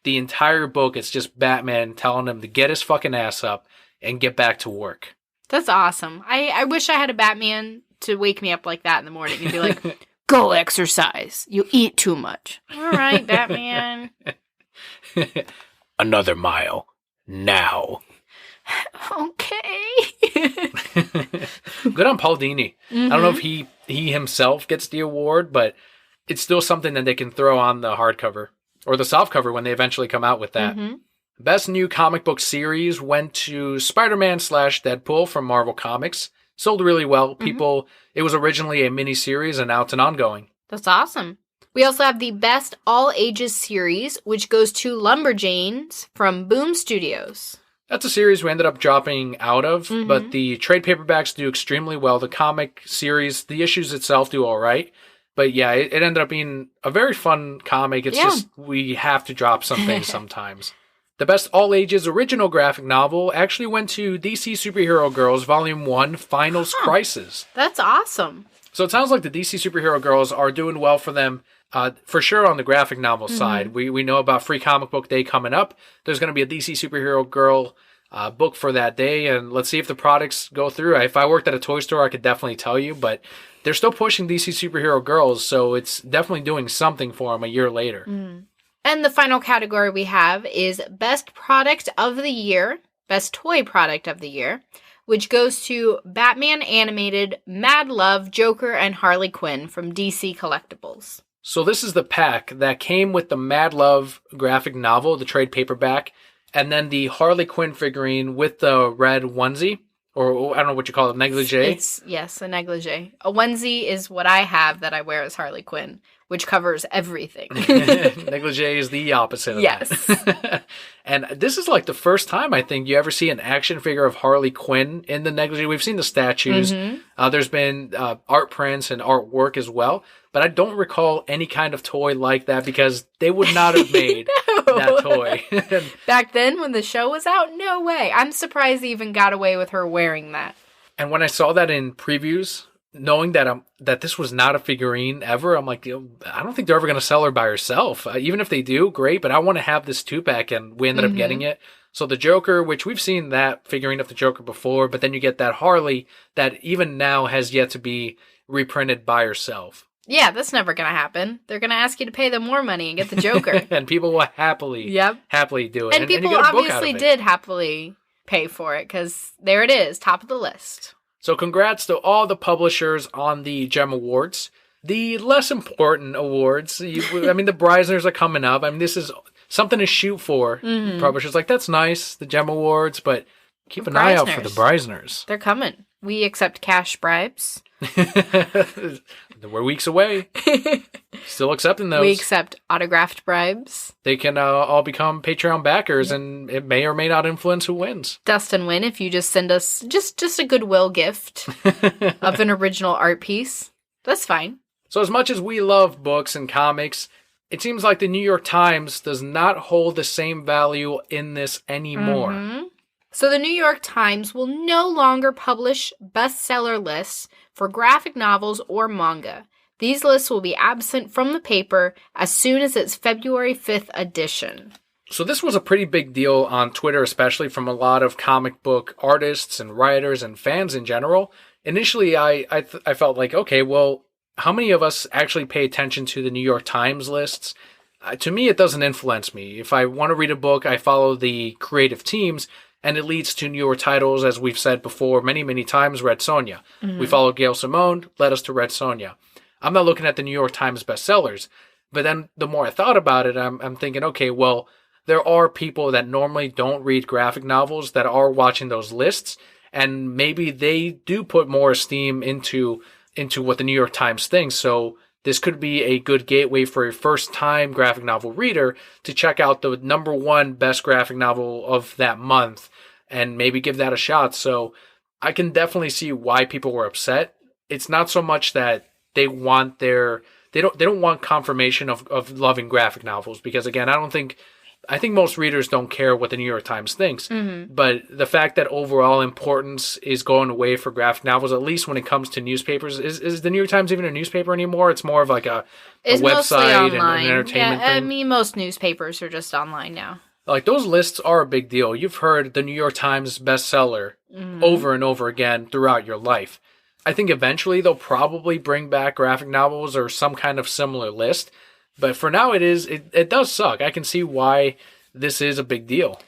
The entire book, it's just Batman telling him to get his fucking ass up and get back to work. That's awesome. I wish I had a Batman to wake me up like that in the morning and be like, go exercise. You eat too much. All right, Batman. Another mile. Now. Okay. Good on Paul Dini. I don't know if he himself gets the award, but it's still something that they can throw on the hardcover or the softcover when they eventually come out with that. Best new comic book series went to Spider-Man / Deadpool from Marvel Comics. Sold really well. It was originally a mini-series and now it's an ongoing. That's awesome. We also have the Best All Ages series, which goes to Lumberjanes from Boom Studios. That's a series we ended up dropping out of, but the trade paperbacks do extremely well. The comic series, the issues itself do all right. But yeah, it ended up being a very fun comic. It's just we have to drop some things sometimes. The Best All Ages original graphic novel actually went to DC Superhero Girls Volume 1, Finals Crisis. That's awesome. So it sounds like the DC Superhero Girls are doing well for them. For sure on the graphic novel side. We know about Free Comic Book Day coming up. There's going to be a DC Superhero Girl book for that day, and let's see if the products go through. If I worked at a toy store, I could definitely tell you, but they're still pushing DC Superhero Girls, so it's definitely doing something for them a year later. And the final category we have is Best Product of the Year, Best Toy Product of the Year, which goes to Batman Animated, Mad Love, Joker, and Harley Quinn from DC Collectibles. So this is the pack that came with the Mad Love graphic novel, the trade paperback, and then the Harley Quinn figurine with the red onesie, or I don't know what you call it, negligee? Yes, a negligee. A onesie is what I have that I wear as Harley Quinn, which covers everything. Negligee is the opposite of that. And this is like the first time, I think, you ever see an action figure of Harley Quinn in the negligee. We've seen the statues. There's been art prints and artwork as well. But I don't recall any kind of toy like that because they would not have made that toy. Back then when the show was out? No way. I'm surprised they even got away with her wearing that. And when I saw that in previews, knowing that this was not a figurine ever, I'm like, I don't think they're ever going to sell her by herself. Even if they do, great, but I want to have this 2-pack, and we ended up getting it. So the Joker, which we've seen that figurine of the Joker before, but then you get that Harley that even now has yet to be reprinted by herself. Yeah, that's never going to happen. They're going to ask you to pay them more money and get the Joker. And people will happily do it. And people obviously did happily pay for it because there it is, top of the list. So congrats to all the publishers on the GEM Awards. The less important awards, the Breisners are coming up. I mean, this is something to shoot for. Publishers like, that's nice, the GEM Awards, but keep an eye out for the Breisners. They're coming. We accept cash bribes. We're weeks away. Still accepting those. We accept autographed bribes. They can all become Patreon backers, and it may or may not influence who wins. Dustin win if you just send us just a goodwill gift of an original art piece. That's fine. So as much as we love books and comics, it seems like the New York Times does not hold the same value in this anymore. Mm-hmm. So the New York Times will no longer publish bestseller lists for graphic novels or manga. These lists will be absent from the paper as soon as its February 5th edition. So this was a pretty big deal on Twitter, especially from a lot of comic book artists and writers and fans in general. Initially, I felt like, okay, well, how many of us actually pay attention to the New York Times lists? To me, it doesn't influence me. If I want to read a book, I follow the creative teams, and it leads to newer titles, as we've said before many, many times, Red Sonja. Mm-hmm. We follow Gail Simone, led us to Red Sonja. I'm not looking at the New York Times bestsellers, but then the more I thought about it, I'm thinking, okay, well, there are people that normally don't read graphic novels that are watching those lists, and maybe they do put more esteem into what the New York Times thinks. So this could be a good gateway for a first-time graphic novel reader to check out the number one best graphic novel of that month and maybe give that a shot. So I can definitely see why people were upset. It's not so much that they want they don't want confirmation of loving graphic novels, because again, I think most readers don't care what the New York Times thinks, mm-hmm. but the fact that overall importance is going away for graphic novels, at least when it comes to newspapers, is the New York Times even a newspaper anymore? It's more of like a website and an entertainment thing. I mean, most newspapers are just online now. Like, those lists are a big deal. You've heard the New York Times bestseller mm-hmm. over and over again throughout your life. I think eventually they'll probably bring back graphic novels or some kind of similar list. But for now, it does suck. I can see why this is a big deal.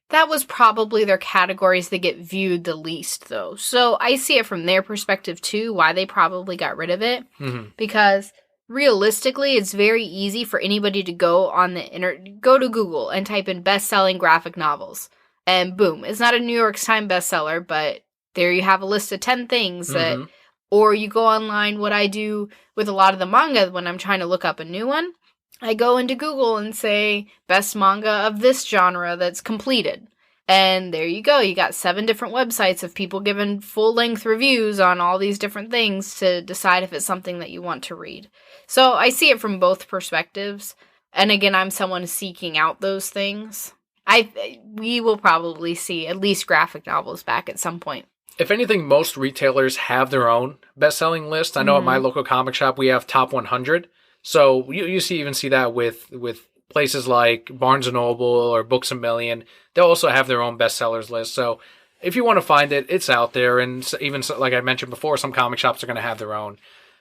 That was probably their categories that get viewed the least, though. So I see it from their perspective, too, why they probably got rid of it. Mm-hmm. Because realistically, it's very easy for anybody to go go to Google and type in best-selling graphic novels. And boom, it's not a New York Times bestseller, but there you have a list of 10 things that... Mm-hmm. Or you go online, what I do with a lot of the manga when I'm trying to look up a new one, I go into Google and say, best manga of this genre that's completed. And there you go. You got 7 different websites of people giving full-length reviews on all these different things to decide if it's something that you want to read. So I see it from both perspectives. And again, I'm someone seeking out those things. We will probably see at least graphic novels back at some point. If anything, most retailers have their own best-selling list. I know mm-hmm. at my local comic shop, we have top 100. So you even see that with places like Barnes & Noble or Books A Million. They'll also have their own bestsellers list. So if you want to find it, it's out there. And even like I mentioned before, some comic shops are going to have their own.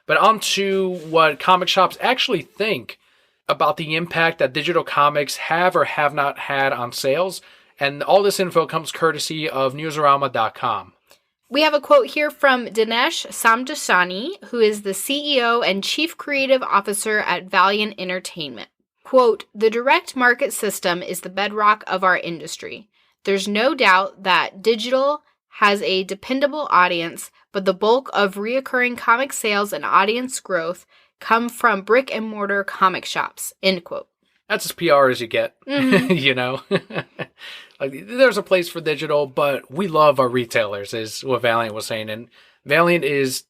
But on to what comic shops actually think about the impact that digital comics have or have not had on sales. And all this info comes courtesy of Newsarama.com. We have a quote here from Dinesh Samdasani, who is the CEO and Chief Creative Officer at Valiant Entertainment. Quote, "The direct market system is the bedrock of our industry. There's no doubt that digital has a dependable audience, but the bulk of reoccurring comic sales and audience growth come from brick and mortar comic shops." End quote. That's as PR as you get, mm-hmm. You know? Like, there's a place for digital, but we love our retailers, is what Valiant was saying. And Valiant is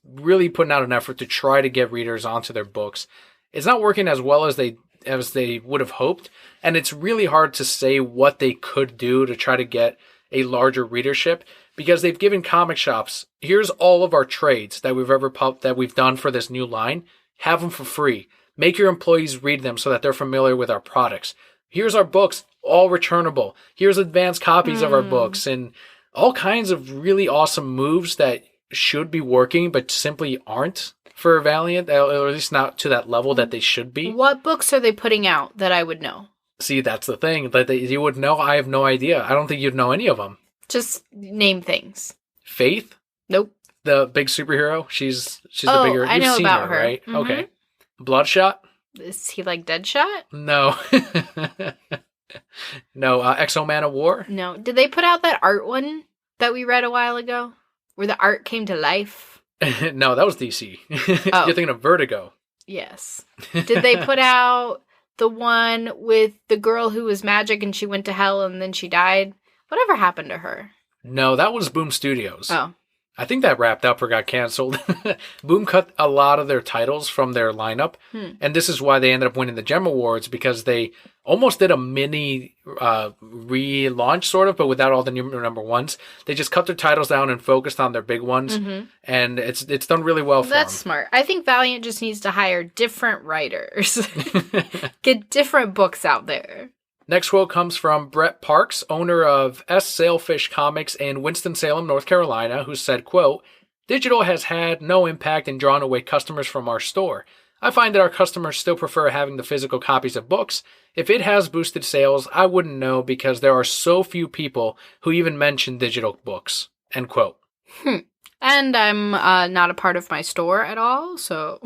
really putting out an effort to try to get readers onto their books. It's not working as well as they would have hoped, and it's really hard to say what they could do to try to get a larger readership, because they've given comic shops, here's all of our trades that we've done for this new line. Have them for free. Make your employees read them so that they're familiar with our products. Here's our books, all returnable. Here's advanced copies of our books, and all kinds of really awesome moves that should be working but simply aren't for Valiant, or at least not to that level that they should be. What books are they putting out that I would know? See, that's the thing. That you would know. I have no idea. I don't think you'd know any of them. Just name things. Faith? Nope. The big superhero? She's the bigger... I know about her. Right? Mm-hmm. Okay. Bloodshot? Is he like Deadshot? No. No, Exo Man of War? No. Did they put out that art one that we read a while ago? Where the art came to life? No, that was DC. Oh. You're thinking of Vertigo. Yes. Did they put out the one with the girl who was magic and she went to hell and then she died? Whatever happened to her? No, that was Boom Studios. Oh. I think that wrapped up or got canceled. Boom cut a lot of their titles from their lineup. And this is why they ended up winning the Gem Awards, because they almost did a mini relaunch, sort of, but without all the new number ones. They just cut their titles down and focused on their big ones. And it's done really well for them. That's smart. I think Valiant just needs to hire different writers. Get different books out there. Next quote comes from Brett Parks, owner of S. Sailfish Comics in Winston-Salem, North Carolina, who said, quote, "Digital has had no impact in drawing away customers from our store. I find that our customers still prefer having the physical copies of books. If it has boosted sales, I wouldn't know because there are so few people who even mention digital books." End quote. And I'm not a part of my store at all, so...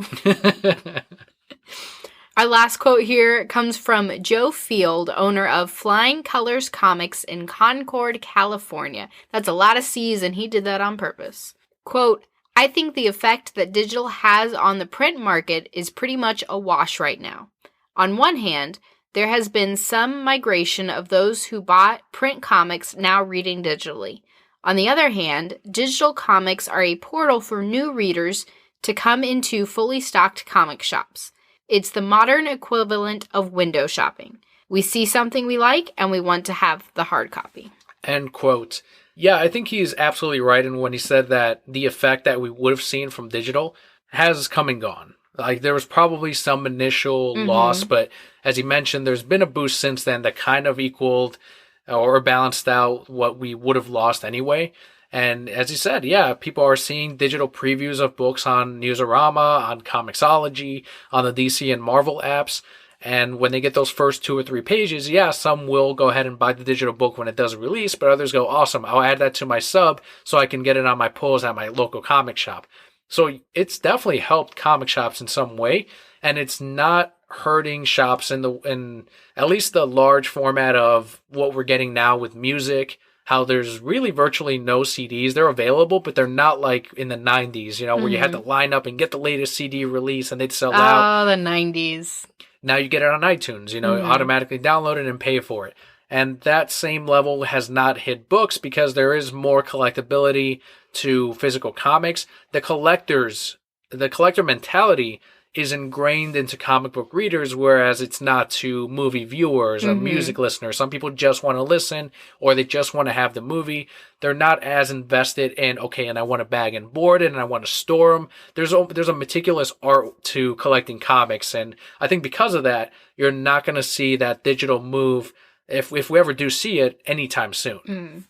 Our last quote here comes from Joe Field, owner of Flying Colors Comics in Concord, California. That's a lot of C's, and he did that on purpose. Quote, "I think the effect that digital has on the print market is pretty much a wash right now. On one hand, there has been some migration of those who bought print comics now reading digitally. On the other hand, digital comics are a portal for new readers to come into fully stocked comic shops. It's the modern equivalent of window shopping. We see something we like, and we want to have the hard copy." End quote. Yeah, I think he's absolutely right in when he said that the effect that we would have seen from digital has come and gone. Like, there was probably some initial loss, but as he mentioned, there's been a boost since then that kind of equaled or balanced out what we would have lost anyway. And as he said, yeah, people are seeing digital previews of books on Newsarama, on Comixology, on the DC and Marvel apps. And when they get those first 2 or 3 pages, yeah, some will go ahead and buy the digital book when it does release, but others go, awesome, I'll add that to my sub so I can get it on my pulls at my local comic shop. So it's definitely helped comic shops in some way, and it's not hurting shops in at least the large format of what we're getting now with music, how there's really virtually no CDs. They're available, but they're not like in the 90s, where you had to line up and get the latest CD release and they'd sell out. Oh, the 90s. Now you get it on iTunes, automatically download it and pay for it. And that same level has not hit books because there is more collectability to physical comics. The collector mentality is ingrained into comic book readers, whereas it's not to movie viewers or music listeners. Some people just want to listen, or they just want to have the movie. They're not as invested in, okay, and I want to bag and board it, and I want to store them. There's a meticulous art to collecting comics, and I think because of that, you're not going to see that digital move, if we ever do see it, anytime soon.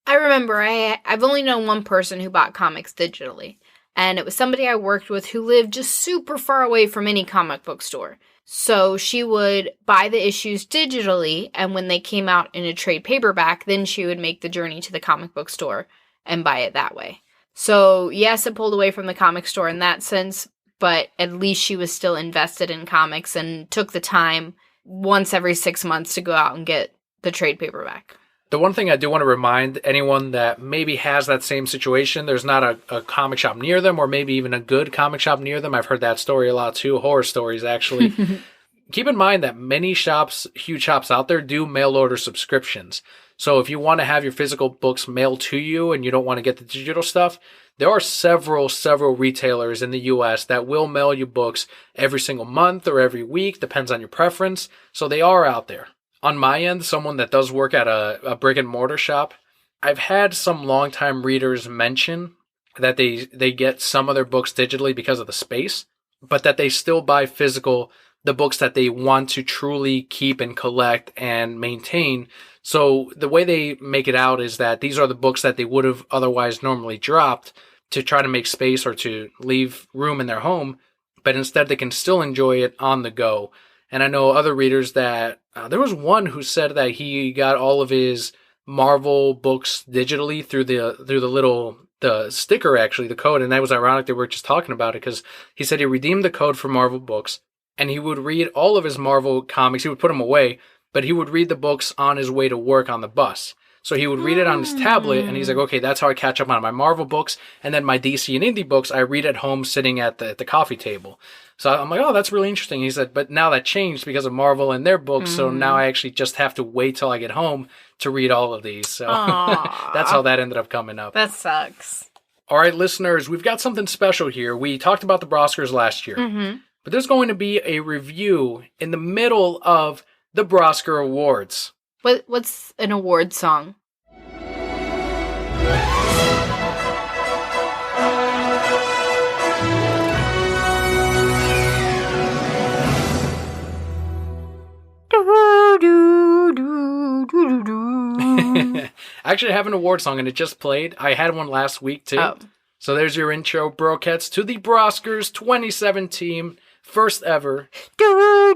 I remember I've only known one person who bought comics digitally. And it was somebody I worked with who lived just super far away from any comic book store. So she would buy the issues digitally, and when they came out in a trade paperback, then she would make the journey to the comic book store and buy it that way. So yes, it pulled away from the comic store in that sense, but at least she was still invested in comics and took the time once every 6 months to go out and get the trade paperback. The one thing I do want to remind anyone that maybe has that same situation, there's not a comic shop near them, or maybe even a good comic shop near them. I've heard that story a lot too, horror stories actually. Keep in mind that many shops, huge shops out there, do mail order subscriptions. So if you want to have your physical books mailed to you and you don't want to get the digital stuff, there are several retailers in the US that will mail you books every single month or every week, depends on your preference. So they are out there. On my end, someone that does work at a brick and mortar shop, I've had some longtime readers mention that they get some of their books digitally because of the space, but that they still buy the books that they want to truly keep and collect and maintain. So the way they make it out is that these are the books that they would have otherwise normally dropped to try to make space or to leave room in their home, but instead they can still enjoy it on the go. And I know other readers that there was one who said that he got all of his Marvel books digitally through the sticker, actually, the code. And that was ironic that we were just talking about it, because he said he redeemed the code for Marvel books and he would read all of his Marvel comics. He would put them away, but he would read the books on his way to work on the bus. So he would read it on his tablet, and he's like, okay, that's how I catch up on my Marvel books. And then my DC and indie books, I read at home sitting at the coffee table. So I'm like, oh, that's really interesting. He said, but now that changed because of Marvel and their books, so now I actually just have to wait till I get home to read all of these. So that's how that ended up coming up. That sucks. All right, listeners, we've got something special here. We talked about the BROSCARS last year, but there's going to be a review in the middle of the BROSCAR Awards. What's an award song? Actually, I have an award song, and it just played. I had one last week, too. Oh. So there's your intro, Brokettes, to the BROSCARS 2017, first ever. I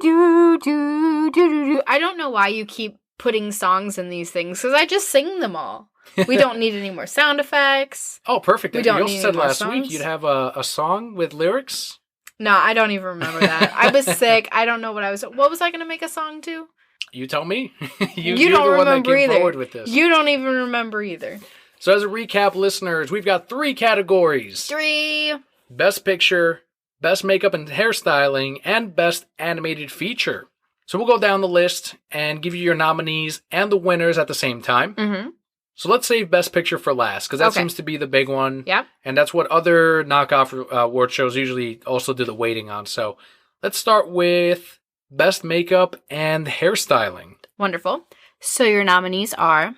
don't know why you keep putting songs in these things, because I just sing them all. We don't need any more sound effects. Oh, perfect. We don't you need also said any more last songs. week you'd have a song with lyrics. No, I don't even remember that. I was sick. I don't know what I was... What was I going to make a song to? You tell me. You don't remember one that came forward with this. You don't even remember either. So as a recap, listeners, we've got 3 categories. 3. Best Picture, Best Makeup and Hairstyling, and Best Animated Feature. So we'll go down the list and give you your nominees and the winners at the same time. Mm-hmm. So let's save Best Picture for last, because that seems to be the big one. Yep. And that's what other knockoff award shows usually also do the weighting on. So let's start with Best Makeup and Hairstyling. Wonderful. So your nominees are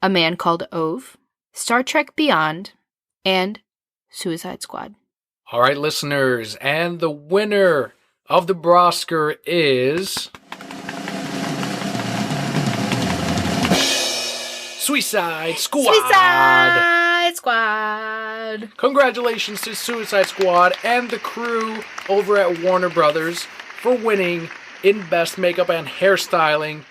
A Man Called Ove, Star Trek Beyond, and Suicide Squad. All right, listeners, and the winner of the BROSCAR is... Suicide Squad! Suicide Squad! Congratulations to Suicide Squad and the crew over at Warner Brothers for winning in Best Makeup and Hairstyling.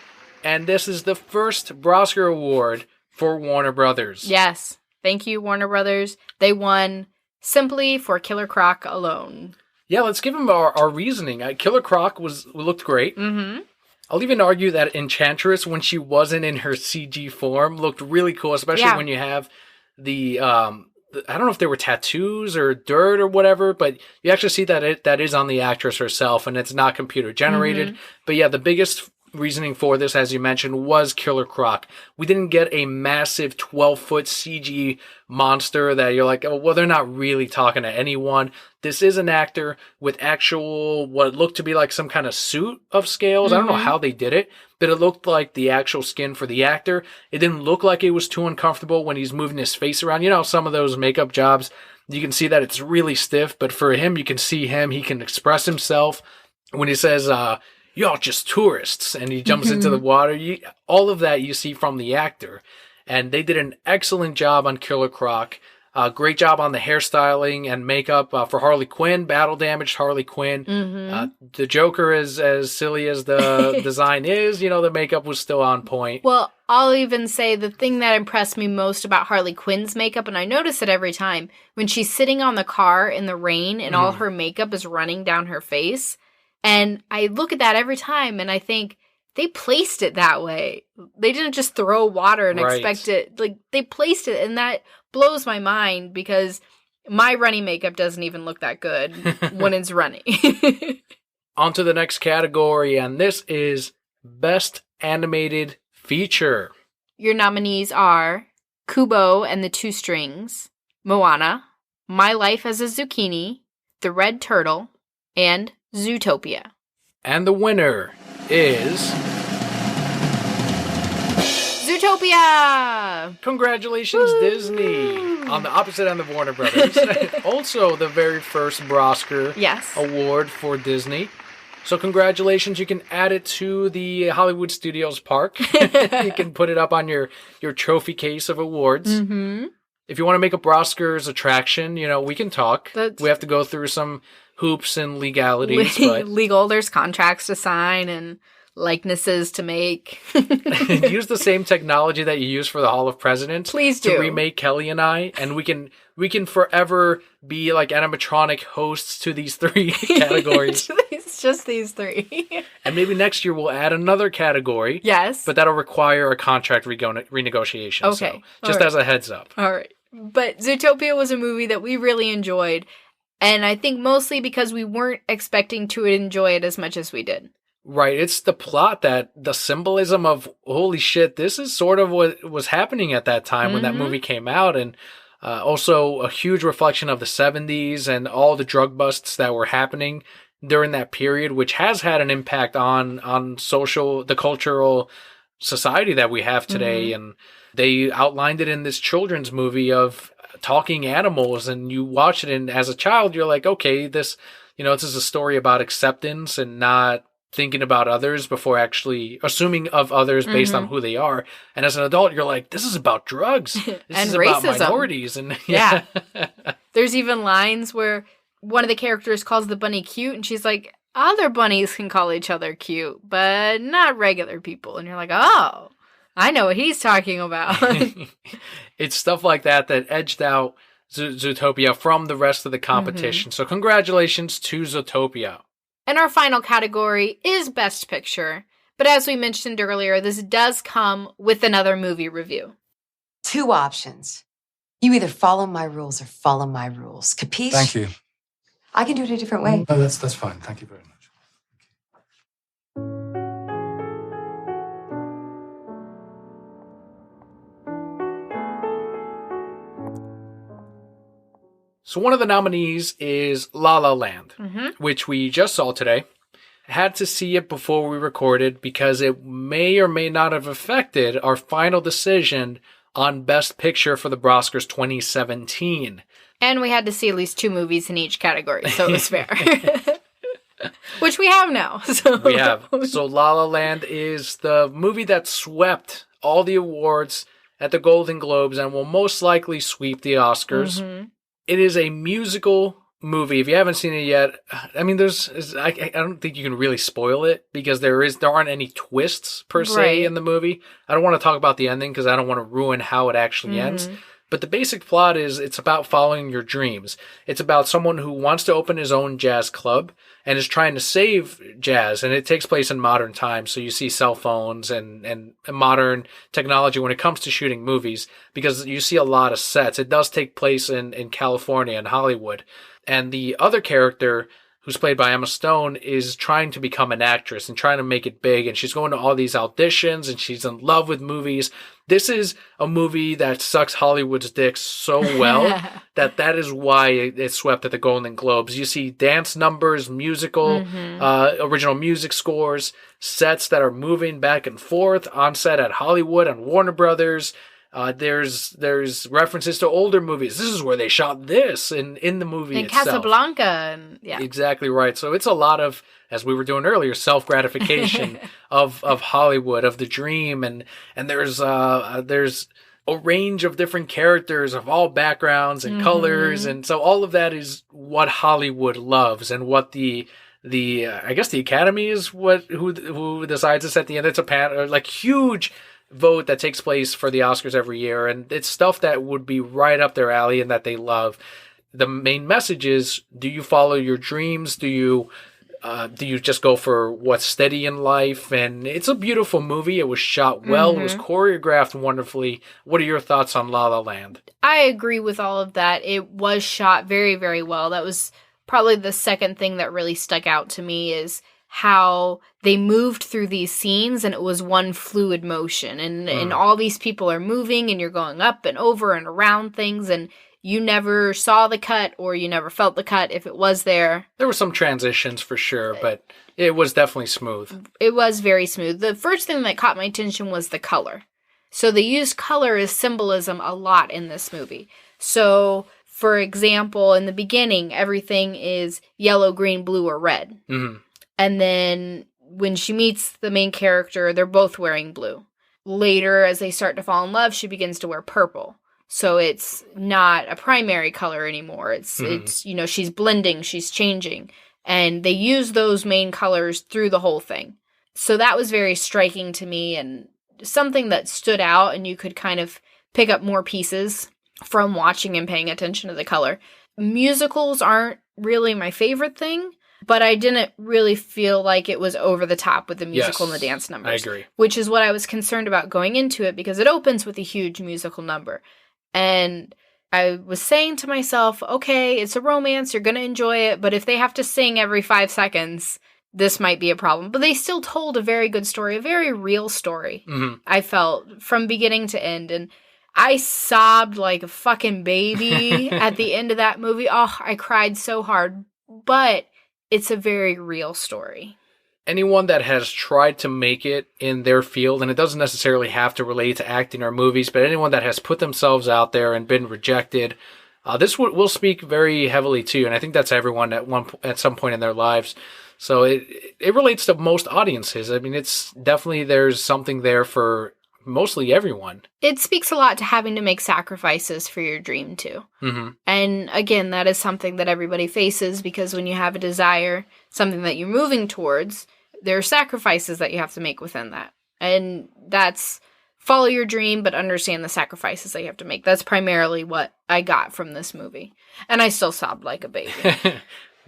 And this is the first BROSCAR Award for Warner Brothers. Yes. Thank you, Warner Brothers. They won simply for Killer Croc alone. Yeah, let's give them our reasoning. Killer Croc looked great. Mm-hmm. I'll even argue that Enchantress, when she wasn't in her CG form, looked really cool, especially when you have the I don't know if they were tattoos or dirt or whatever, but you actually see that that is on the actress herself, and it's not computer generated. Mm-hmm. But yeah, the biggest reasoning for this, as you mentioned, was Killer Croc. We didn't get a massive 12-foot CG monster that you're like, oh, well, they're not really talking to anyone. This is an actor with actual, what looked to be like some kind of suit of scales. Mm-hmm. I don't know how they did it, but it looked like the actual skin for the actor. It didn't look like it was too uncomfortable when he's moving his face around. You know, some of those makeup jobs, you can see that it's really stiff, but for him, you can see him. He can express himself. When he says, y'all just tourists, and he jumps into the water. All of that you see from the actor. And they did an excellent job on Killer Croc. Great job on the hairstyling and makeup for Harley Quinn, battle-damaged Harley Quinn. Mm-hmm. The Joker, as silly as the design is, the makeup was still on point. Well, I'll even say the thing that impressed me most about Harley Quinn's makeup, and I notice it every time, when she's sitting on the car in the rain and all her makeup is running down her face. And I look at that every time and I think they placed it that way. They didn't just throw water and expect it. Like, they placed it, and that blows my mind because my running makeup doesn't even look that good when it's running. On to the next category, and this is Best Animated Feature. Your nominees are Kubo and the Two Strings, Moana, My Life as a Zucchini, The Red Turtle, and Zootopia. And the winner is... Zootopia! Congratulations, Woo! Disney! On the opposite end of Warner Brothers. Also the very first BROSCAR award for Disney. So congratulations, you can add it to the Hollywood Studios park. You can put it up on your trophy case of awards. Mm-hmm. If you want to make a BROSCARS attraction, we can talk. We have to go through some hoops and legalities. Legal, there's contracts to sign and likenesses to make. Use the same technology that you use for the Hall of Presidents. Please do. To remake Kelli and I, and we can forever be like animatronic hosts to these 3 categories. It's just these 3. And maybe next year we'll add another category. Yes. But that'll require a contract renegotiation. Okay. So just as a heads up. All right. But Zootopia was a movie that we really enjoyed. And I think mostly because we weren't expecting to enjoy it as much as we did. Right. It's the plot, that the symbolism of, holy shit, this is sort of what was happening at that time when that movie came out. And also a huge reflection of the 70s and all the drug busts that were happening during that period, which has had an impact on the cultural society that we have today. And they outlined it in this children's movie of talking animals, and you watch it, and as a child, you're like, okay, this is a story about acceptance and not thinking about others before actually assuming of others based on who they are. And as an adult, you're like, this is about drugs. This and is racism. about minorities. And yeah. There's even lines where one of the characters calls the bunny cute, and she's like, other bunnies can call each other cute, but not regular people. And you're like, oh, I know what he's talking about. It's stuff like that edged out Zootopia from the rest of the competition. So congratulations to Zootopia. And our final category is Best Picture. But as we mentioned earlier, this does come with another movie review. 2 options. You either follow my rules or follow my rules. Capiche? Thank you. I can do it a different way. No, that's fine. Thank you very much. So one of the nominees is La La Land, which we just saw today. Had to see it before we recorded because it may or may not have affected our final decision on Best Picture for the BROSCARS 2017. And we had to see at least 2 movies in each category, so it was fair. Which we have now. So. We have. So La La Land is the movie that swept all the awards at the Golden Globes and will most likely sweep the Oscars. It is a musical movie. If you haven't seen it yet, I mean, I don't think you can really spoil it because there aren't any twists per se in the movie. I don't want to talk about the ending because I don't want to ruin how it actually ends. But the basic plot is it's about following your dreams. It's about someone who wants to open his own jazz club and is trying to save jazz. And it takes place in modern times. So you see cell phones and modern technology when it comes to shooting movies because you see a lot of sets. It does take place in California and Hollywood. And the other character, who's played by Emma Stone, is trying to become an actress and trying to make it big. And she's going to all these auditions and she's in love with movies. This is a movie that sucks Hollywood's dick so well that is why it swept at the Golden Globes. You see dance numbers, musical, original music scores, sets that are moving back and forth on set at Hollywood and Warner Brothers. There's references to older movies. This is where they shot this in the movie itself. Casablanca. And, yeah. Exactly right. So it's a lot of, as we were doing earlier, self-gratification of Hollywood, of the dream. And there's a range of different characters of all backgrounds and colors. And so all of that is what Hollywood loves and what the I guess the Academy is who decides this at the end. It's a huge vote that takes place for the Oscars every year, and it's stuff that would be right up their alley and that they love. The main message is: do you follow your dreams? Do you just go for what's steady in life? And it's a beautiful movie. It was shot well. It was choreographed wonderfully. What are your thoughts on La La Land? I agree with all of that. It was shot very, very well. That was probably the second thing that really stuck out to me is how they moved through these scenes and it was one fluid motion and all these people are moving and you're going up and over and around things and you never saw the cut or you never felt the cut if it was there. There were some transitions for sure, but it was definitely smooth. It was very smooth. The first thing that caught my attention was the color. So they used color as symbolism a lot in this movie. So, for example, in the beginning, everything is yellow, green, blue, or red. And then when she meets the main character, they're both wearing blue. Later, as they start to fall in love, she begins to wear purple. So it's not a primary color anymore. It's she's blending, she's changing. And they use those main colors through the whole thing. So that was very striking to me and something that stood out, and you could kind of pick up more pieces from watching and paying attention to the color. Musicals aren't really my favorite thing, but I didn't really feel like it was over the top with the musical and the dance numbers. I agree. Which is what I was concerned about going into it, because it opens with a huge musical number. And I was saying to myself, okay, it's a romance, you're going to enjoy it, but if they have to sing every 5 seconds, this might be a problem. But they still told a very good story, a very real story, I felt, from beginning to end. And I sobbed like a fucking baby at the end of that movie. Oh, I cried so hard. But it's a very real story. Anyone that has tried to make it in their field, and it doesn't necessarily have to relate to acting or movies, but anyone that has put themselves out there and been rejected, this will speak very heavily to you. And I think that's everyone at some point in their lives. So it relates to most audiences. I mean, it's definitely, there's something there for mostly everyone. It speaks a lot to having to make sacrifices for your dream too. And again, that is something that everybody faces, because when you have a desire, something that you're moving towards, there are sacrifices that you have to make within that. And that's follow your dream, but understand the sacrifices that you have to make. That's primarily what I got from this movie. And I still sobbed like a baby.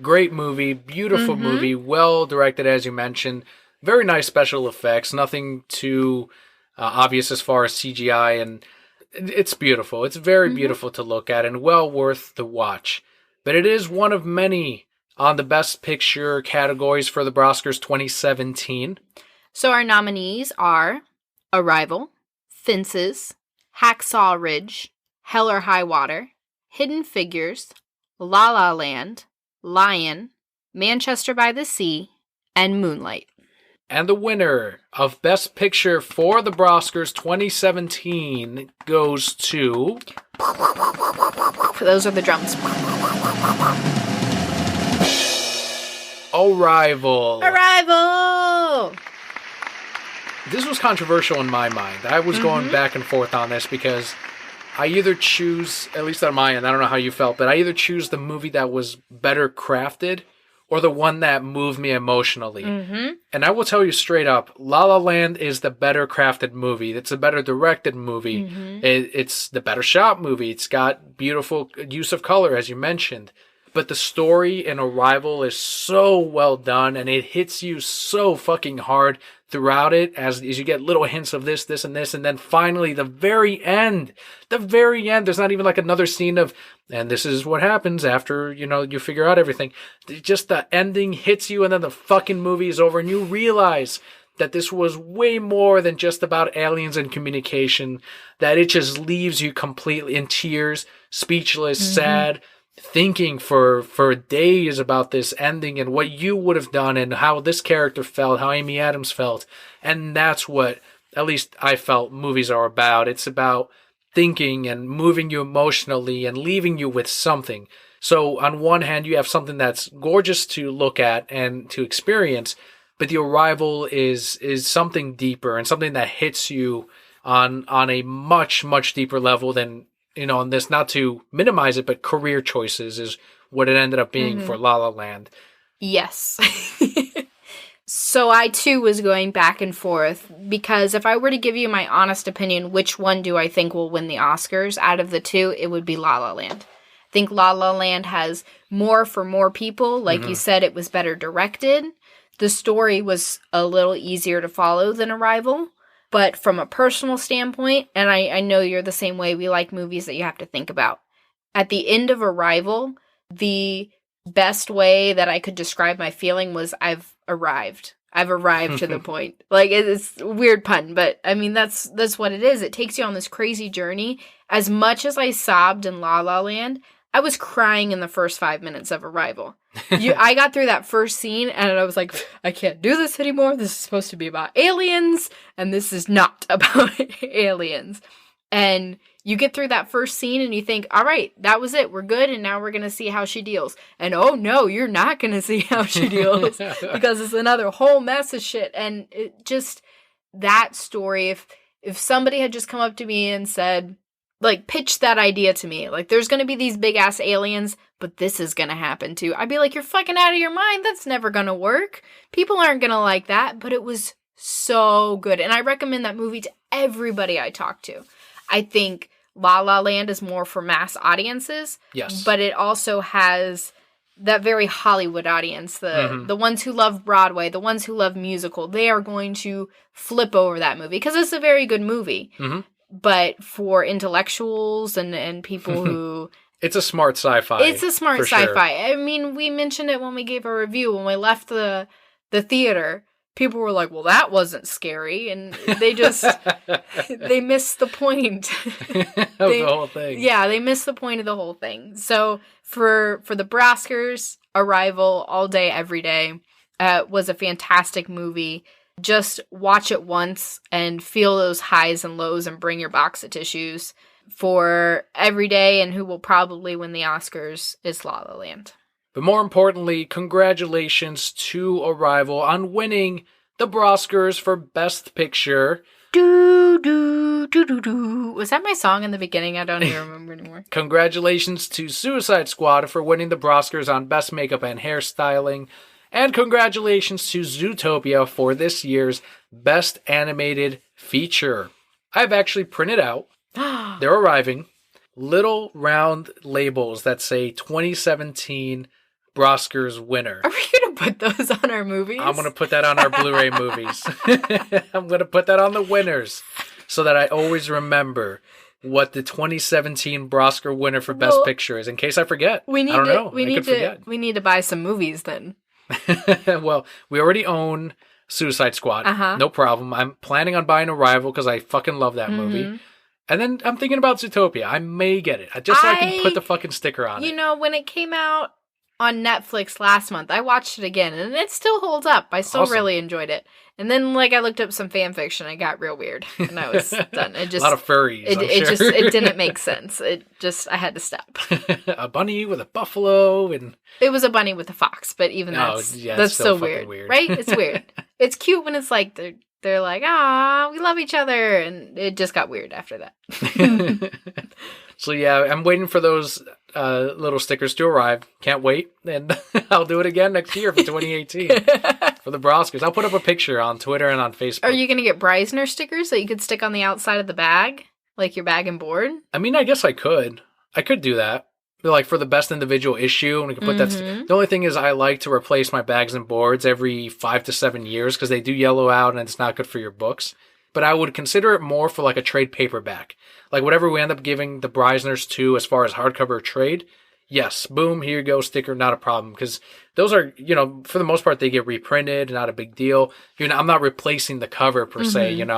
Great movie, beautiful movie, well directed, as you mentioned. Very nice special effects, nothing too obvious as far as CGI, and it's beautiful. It's very beautiful to look at and well worth the watch. But it is one of many on the Best Picture categories for the BROSCARS 2017. So our nominees are Arrival, Fences, Hacksaw Ridge, Hell or High Water, Hidden Figures, La La Land, Lion, Manchester by the Sea, and Moonlight. And the winner of Best Picture for the BROSCARS 2017 goes to... Those are the drums. Arrival. Arrival! This was controversial in my mind. I was going back and forth on this because I either choose, at least on my end, I don't know how you felt, but I either choose the movie that was better crafted or the one that moved me emotionally. And I will tell you straight up, La La Land is the better crafted movie. It's a better directed movie. It's the better shot movie. It's got beautiful use of color, as you mentioned. But the story in Arrival is so well done, and it hits you so fucking hard throughout it as you get little hints of this, and this, and then finally the very end, there's not even like another scene of, and this is what happens after, you figure out everything. Just the ending hits you, and then the fucking movie is over, and you realize that this was way more than just about aliens and communication, that it just leaves you completely in tears, speechless, sad, thinking for days about this ending and what you would have done and how this character felt, how Amy Adams felt. And that's what, at least I felt, movies are about. It's about thinking and moving you emotionally and leaving you with something. So on one hand, you have something that's gorgeous to look at and to experience, but The Arrival is something deeper and something that hits you on a much, much deeper level than, and this, not to minimize it, but career choices is what it ended up being for La La Land. Yes. So I too was going back and forth, because if I were to give you my honest opinion, which one do I think will win the Oscars out of the two, it would be La La Land. I think La La Land has more for more people. Like you said, it was better directed. The story was a little easier to follow than Arrival. But from a personal standpoint, and I know you're the same way, we like movies that you have to think about. At the end of Arrival, the best way that I could describe my feeling was I've arrived. I've arrived to the point. Like, it's a weird pun, but I mean, that's what it is. It takes you on this crazy journey. As much as I sobbed in La La Land, I was crying in the first 5 minutes of Arrival. I got through that first scene and I was like, I can't do this anymore. This is supposed to be about aliens, and this is not about aliens. And you get through that first scene and you think, all right, that was it. We're good. And now we're going to see how she deals. And oh no, you're not going to see how she deals because it's another whole mess of shit. And it just, that story, if somebody had just come up to me and said, like, pitch that idea to me. Like, there's going to be these big-ass aliens, but this is going to happen too. I'd be like, you're fucking out of your mind. That's never going to work. People aren't going to like that. But it was so good. And I recommend that movie to everybody I talk to. I think La La Land is more for mass audiences. Yes. But it also has that very Hollywood audience, the ones who love Broadway, the ones who love musical. They are going to flip over that movie because it's a very good movie. Mm-hmm. But for intellectuals and people who... It's a smart sci-fi. It's a smart sci-fi. Sure. I mean, we mentioned it when we gave our review. When we left the theater, people were like, well, that wasn't scary. And they just... they missed the point. Of the whole thing. Yeah, they missed the point of the whole thing. So for the BROSCARS, Arrival, All Day, Every Day, was a fantastic movie. Just watch it once and feel those highs and lows and bring your box of tissues. For Every Day, and who will probably win the Oscars is La La Land. But more importantly, congratulations to Arrival on winning the BROSCARS for Best Picture. Was that my song in the beginning? I don't even remember anymore. Congratulations to Suicide Squad for winning the BROSCARS on Best Makeup and Hairstyling. And congratulations to Zootopia for this year's Best Animated Feature. I've actually printed out, they're arriving, little round labels that say 2017 BROSCARS winner. Are we going to put those on our movies? I'm going to put that on our Blu-ray movies. I'm going to put that on the winners so that I always remember what the 2017 BROSCAR winner for Best Picture is, in case I forget. I don't know. We need to buy some movies then. Well, we already own Suicide Squad. No problem. I'm planning on buying Arrival because I fucking love that movie. And then I'm thinking about Zootopia. I may get it. So I can put the fucking sticker on it. You know, when it came out on Netflix last month, I watched it again, and it still holds up. I still really enjoyed it. And then, I looked up some fan fiction, and it got real weird, and I was done. It just, a lot of furries, it didn't make sense. I had to stop. A bunny with a buffalo, and... It was a bunny with a fox, but even that's so weird. Right? It's weird. It's cute when it's like, they're like, ah, we love each other, and it just got weird after that. So yeah, I'm waiting for those little stickers to arrive. Can't wait, and I'll do it again next year for 2018 for the BROSCARS. I'll put up a picture on Twitter and on Facebook. Are you going to get Breisner stickers that you could stick on the outside of the bag, like your bag and board? I mean, I guess I could do that. Like for the best individual issue, and we can put that. The only thing is, I like to replace my bags and boards every 5 to 7 years because they do yellow out, and it's not good for your books. But I would consider it more for like a trade paperback. Like whatever we end up giving the Breisners to as far as hardcover trade, yes, boom, here you go, sticker, not a problem. Because those are, for the most part, they get reprinted, not a big deal. I'm not replacing the cover per se, and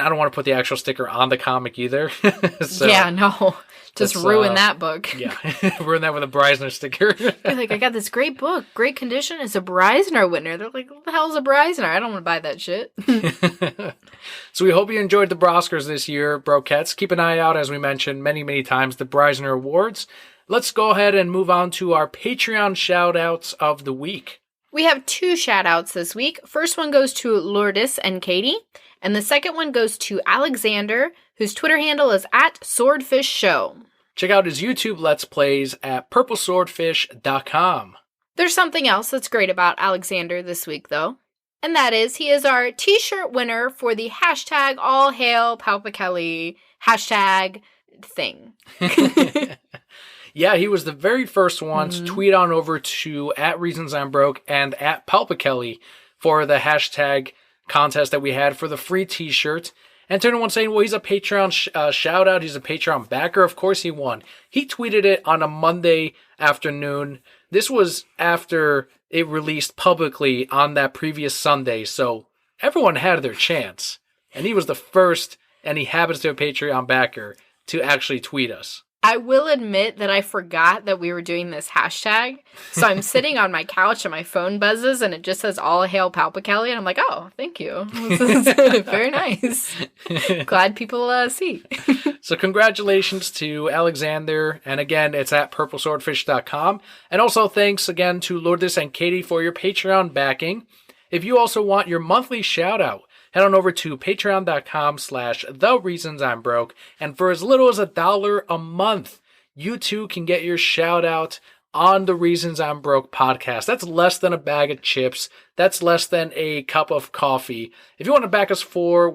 I don't want to put the actual sticker on the comic either. So, yeah, no. Just ruin that book. Yeah, ruin that with a Breisner sticker. You're like, I got this great book, great condition. It's a Breisner winner. They're like, what the hell is a Breisner? I don't want to buy that shit. So we hope you enjoyed the BROSCARS this year, Brokettes. Keep an eye out, as we mentioned many, many times, the Breisner Awards. Let's go ahead and move on to our Patreon shout-outs of the week. We have 2 shout-outs this week. First one goes to Lourdes and Katie, and the second one goes to Alexander, whose Twitter handle is @SwordfishShow. Check out his YouTube Let's Plays at purpleswordfish.com. There's something else that's great about Alexander this week, though. And that is, he is our t-shirt winner for the hashtag All Hail Kelli hashtag thing. Yeah, he was the very first one to tweet on over to @ReasonsI'mBroke and @PalpaKelly for the hashtag contest that we had for the free t-shirt. And to anyone saying, well, he's a Patreon shout out, he's a Patreon backer, of course he won. He tweeted it on a Monday afternoon. This was after it released publicly on that previous Sunday, so everyone had their chance. And he was the first, and he happens to be a Patreon backer, to actually tweet us. I will admit that I forgot that we were doing this hashtag. So I'm sitting on my couch and my phone buzzes and it just says All Hail Kelli. And I'm like, oh, thank you. This is very nice. Glad people see. So congratulations to Alexander. And again, it's at purpleswordfish.com. And also thanks again to Lourdes and Katie for your Patreon backing. If you also want your monthly shout out, head on over to patreon.com/thereasonsi'mbroke. And for as little as $1 a month, you too can get your shout out on the Reasons I'm Broke podcast. That's less than a bag of chips. That's less than a cup of coffee. If you want to back us for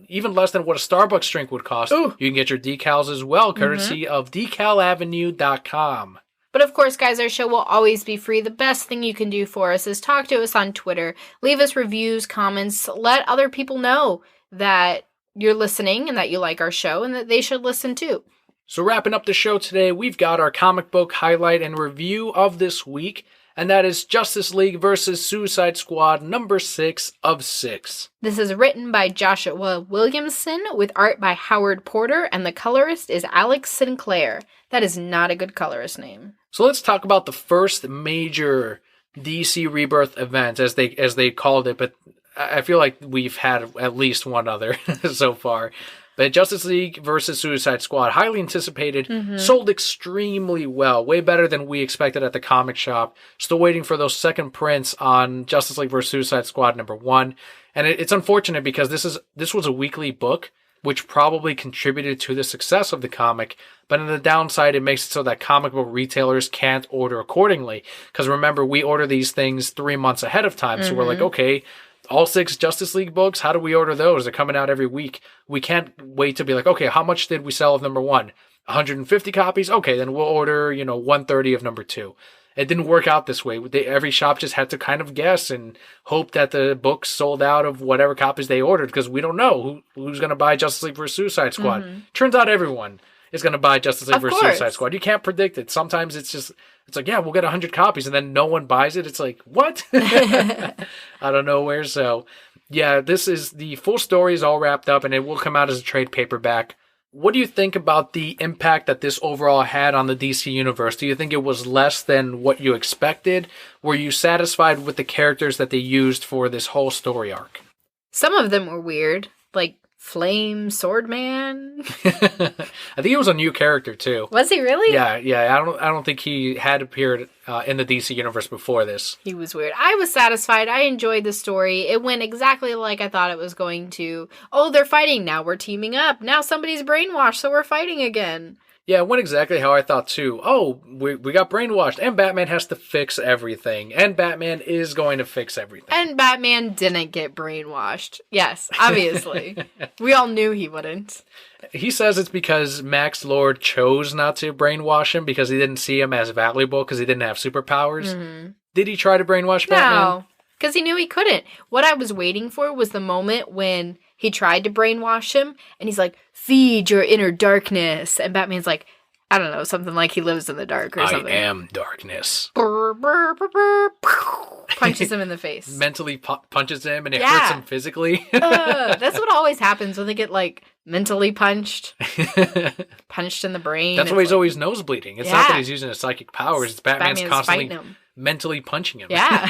even less than what a Starbucks drink would cost, you can get your decals as well, courtesy of decalavenue.com. But of course, guys, our show will always be free. The best thing you can do for us is talk to us on Twitter, leave us reviews, comments, let other people know that you're listening and that you like our show and that they should listen too. So wrapping up the show today, we've got our comic book highlight and review of this week, and that is Justice League versus Suicide Squad number 6 of 6. This is written by Joshua Williamson with art by Howard Porter, and the colorist is Alex Sinclair. That is not a good colorist name. So let's talk about the first major DC Rebirth event, as they called it, but I feel like we've had at least one other so far. But Justice League versus Suicide Squad, highly anticipated, sold extremely well, way better than we expected at the comic shop. Still waiting for those second prints on Justice League versus Suicide Squad number 1. And it's unfortunate because this was a weekly book, which probably contributed to the success of the comic. But on the downside, it makes it so that comic book retailers can't order accordingly. Because remember, we order these things 3 months ahead of time. So we're like, okay, all 6 Justice League books, how do we order those? They're coming out every week. We can't wait to be like, okay, how much did we sell of number 1? 150 copies? Okay, then we'll order, 130 of number 2. It didn't work out this way. Every shop just had to kind of guess and hope that the books sold out of whatever copies they ordered, because we don't know who's going to buy Justice League vs. Suicide Squad. Turns out everyone is going to buy Justice League vs. Suicide Squad. You can't predict it. Sometimes it's like, yeah, we'll get 100 copies, and then no one buys it. It's like, what? Out of nowhere. So, yeah, the full story is all wrapped up, and it will come out as a trade paperback. What do you think about the impact that this overall had on the DC universe? Do you think it was less than what you expected? Were you satisfied with the characters that they used for this whole story arc? Some of them were weird, like Flame Swordman. I think he was a new character too. Was he really? Yeah. I don't think he had appeared in the DC universe before this. He was weird. I was satisfied. I enjoyed the story. It went exactly like I thought it was going to. Oh, they're fighting now. We're teaming up. Now somebody's brainwashed, so we're fighting again. Yeah, it went exactly how I thought too. Oh, we got brainwashed, and Batman has to fix everything, and Batman is going to fix everything. And Batman didn't get brainwashed. Yes, obviously. We all knew he wouldn't. He says it's because Max Lord chose not to brainwash him because he didn't see him as valuable because he didn't have superpowers. Did he try to brainwash Batman? No, because he knew he couldn't. What I was waiting for was the moment when he tried to brainwash him, and he's like, feed your inner darkness. And Batman's like, I don't know, something like he lives in the dark or something. I am darkness. Brr, brr, brr, brr. Punches him in the face. Mentally punches him, and it hurts him physically. That's what always happens when they get, like, mentally punched. Punched in the brain. That's why he's always nosebleeding. It's not that he's using his psychic powers. It's Batman's constantly mentally punching him. Yeah.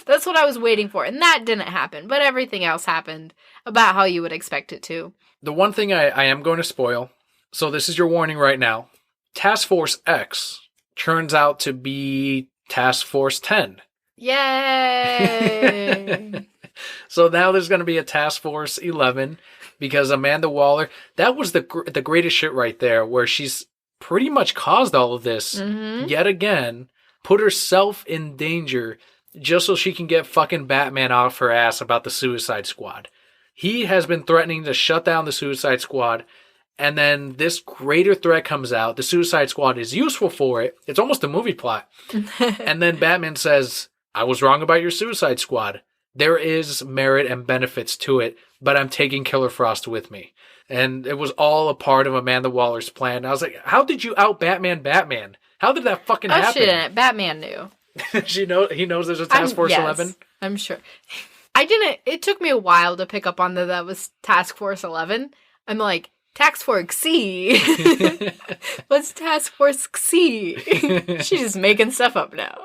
That's what I was waiting for. And that didn't happen. But everything else happened about how you would expect it to. The one thing I am going to spoil, so this is your warning right now. Task Force X turns out to be Task Force 10. Yay! So now there's going to be a Task Force 11 because Amanda Waller, that was the greatest shit right there, where she's pretty much caused all of this yet again, put herself in danger just so she can get fucking Batman off her ass about the Suicide Squad. He has been threatening to shut down the Suicide Squad, and then this greater threat comes out. The Suicide Squad is useful for it. It's almost a movie plot. And then Batman says, I was wrong about your Suicide Squad. There is merit and benefits to it, but I'm taking Killer Frost with me. And it was all a part of Amanda Waller's plan. I was like, how did you out Batman? How did that fucking happen? She didn't. Batman knew. He knows there's a Task Force 11? I'm sure. It took me a while to pick up on that was Task Force 11. I'm like, Task Force C? What's Task Force C? She's just making stuff up now.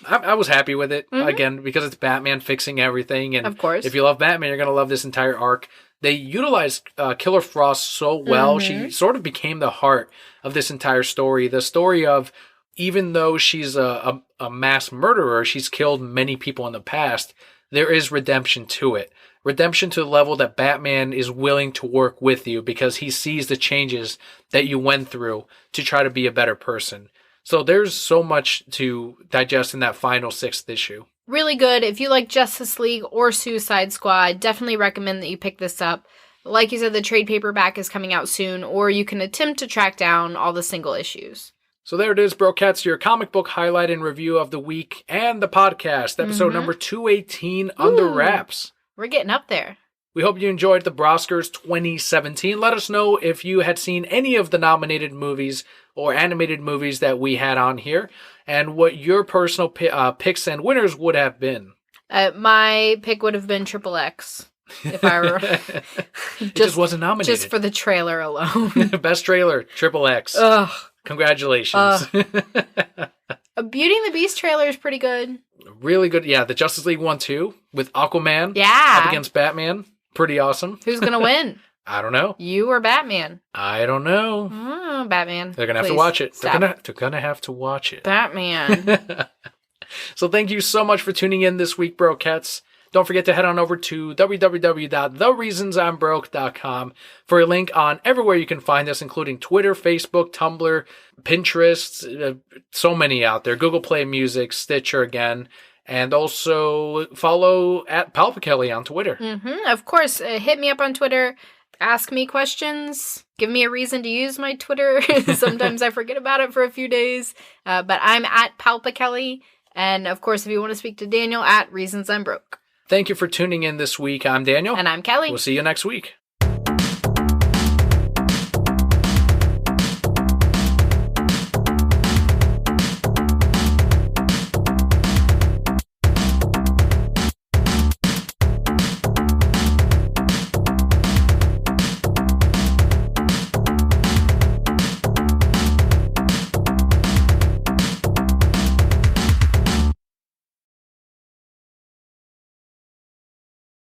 I was happy with it, again, because it's Batman fixing everything. And of course, if you love Batman, you're going to love this entire arc. They utilized Killer Frost so well. She sort of became the heart of this entire story. The story of, even though she's a mass murderer, she's killed many people in the past, there is redemption to it. redemption to the level that Batman is willing to work with you because he sees the changes that you went through to try to be a better person. So there's so much to digest in that final 6th issue. Really good. If you like Justice League or Suicide Squad, definitely recommend that you pick this up. Like you said, the trade paperback is coming out soon, or you can attempt to track down all the single issues. So there it is, Brocats, your comic book highlight and review of the week and the podcast, episode number 218, Under Wraps. We're getting up there. We hope you enjoyed the BROSCARS 2017. Let us know if you had seen any of the nominated movies or animated movies that we had on here, and what your personal picks and winners would have been. My pick would have been Triple X. If I were just wasn't nominated. Just for the trailer alone. Best trailer, Triple X. Ugh. Congratulations. A Beauty and the Beast trailer is pretty good. Really good. Yeah, the Justice League one too, with Aquaman up against Batman. Pretty awesome. Who's going to win? I don't know. You or Batman? I don't know. Oh, Batman. They're going to have to watch it. They're going to have to watch it. Batman. So thank you so much for tuning in this week, Brocats. Don't forget to head on over to www.thereasonsimbroke.com for a link on everywhere you can find us, including Twitter, Facebook, Tumblr, Pinterest, so many out there. Google Play Music, Stitcher again. And also follow at Kelli on Twitter. Of course, hit me up on Twitter. Ask me questions. Give me a reason to use my Twitter. Sometimes I forget about it for a few days. But I'm at Kelli. And of course, if you want to speak to Daniel, at Reasons I'm Broke. Thank you for tuning in this week. I'm Daniel. And I'm Kelli. We'll see you next week.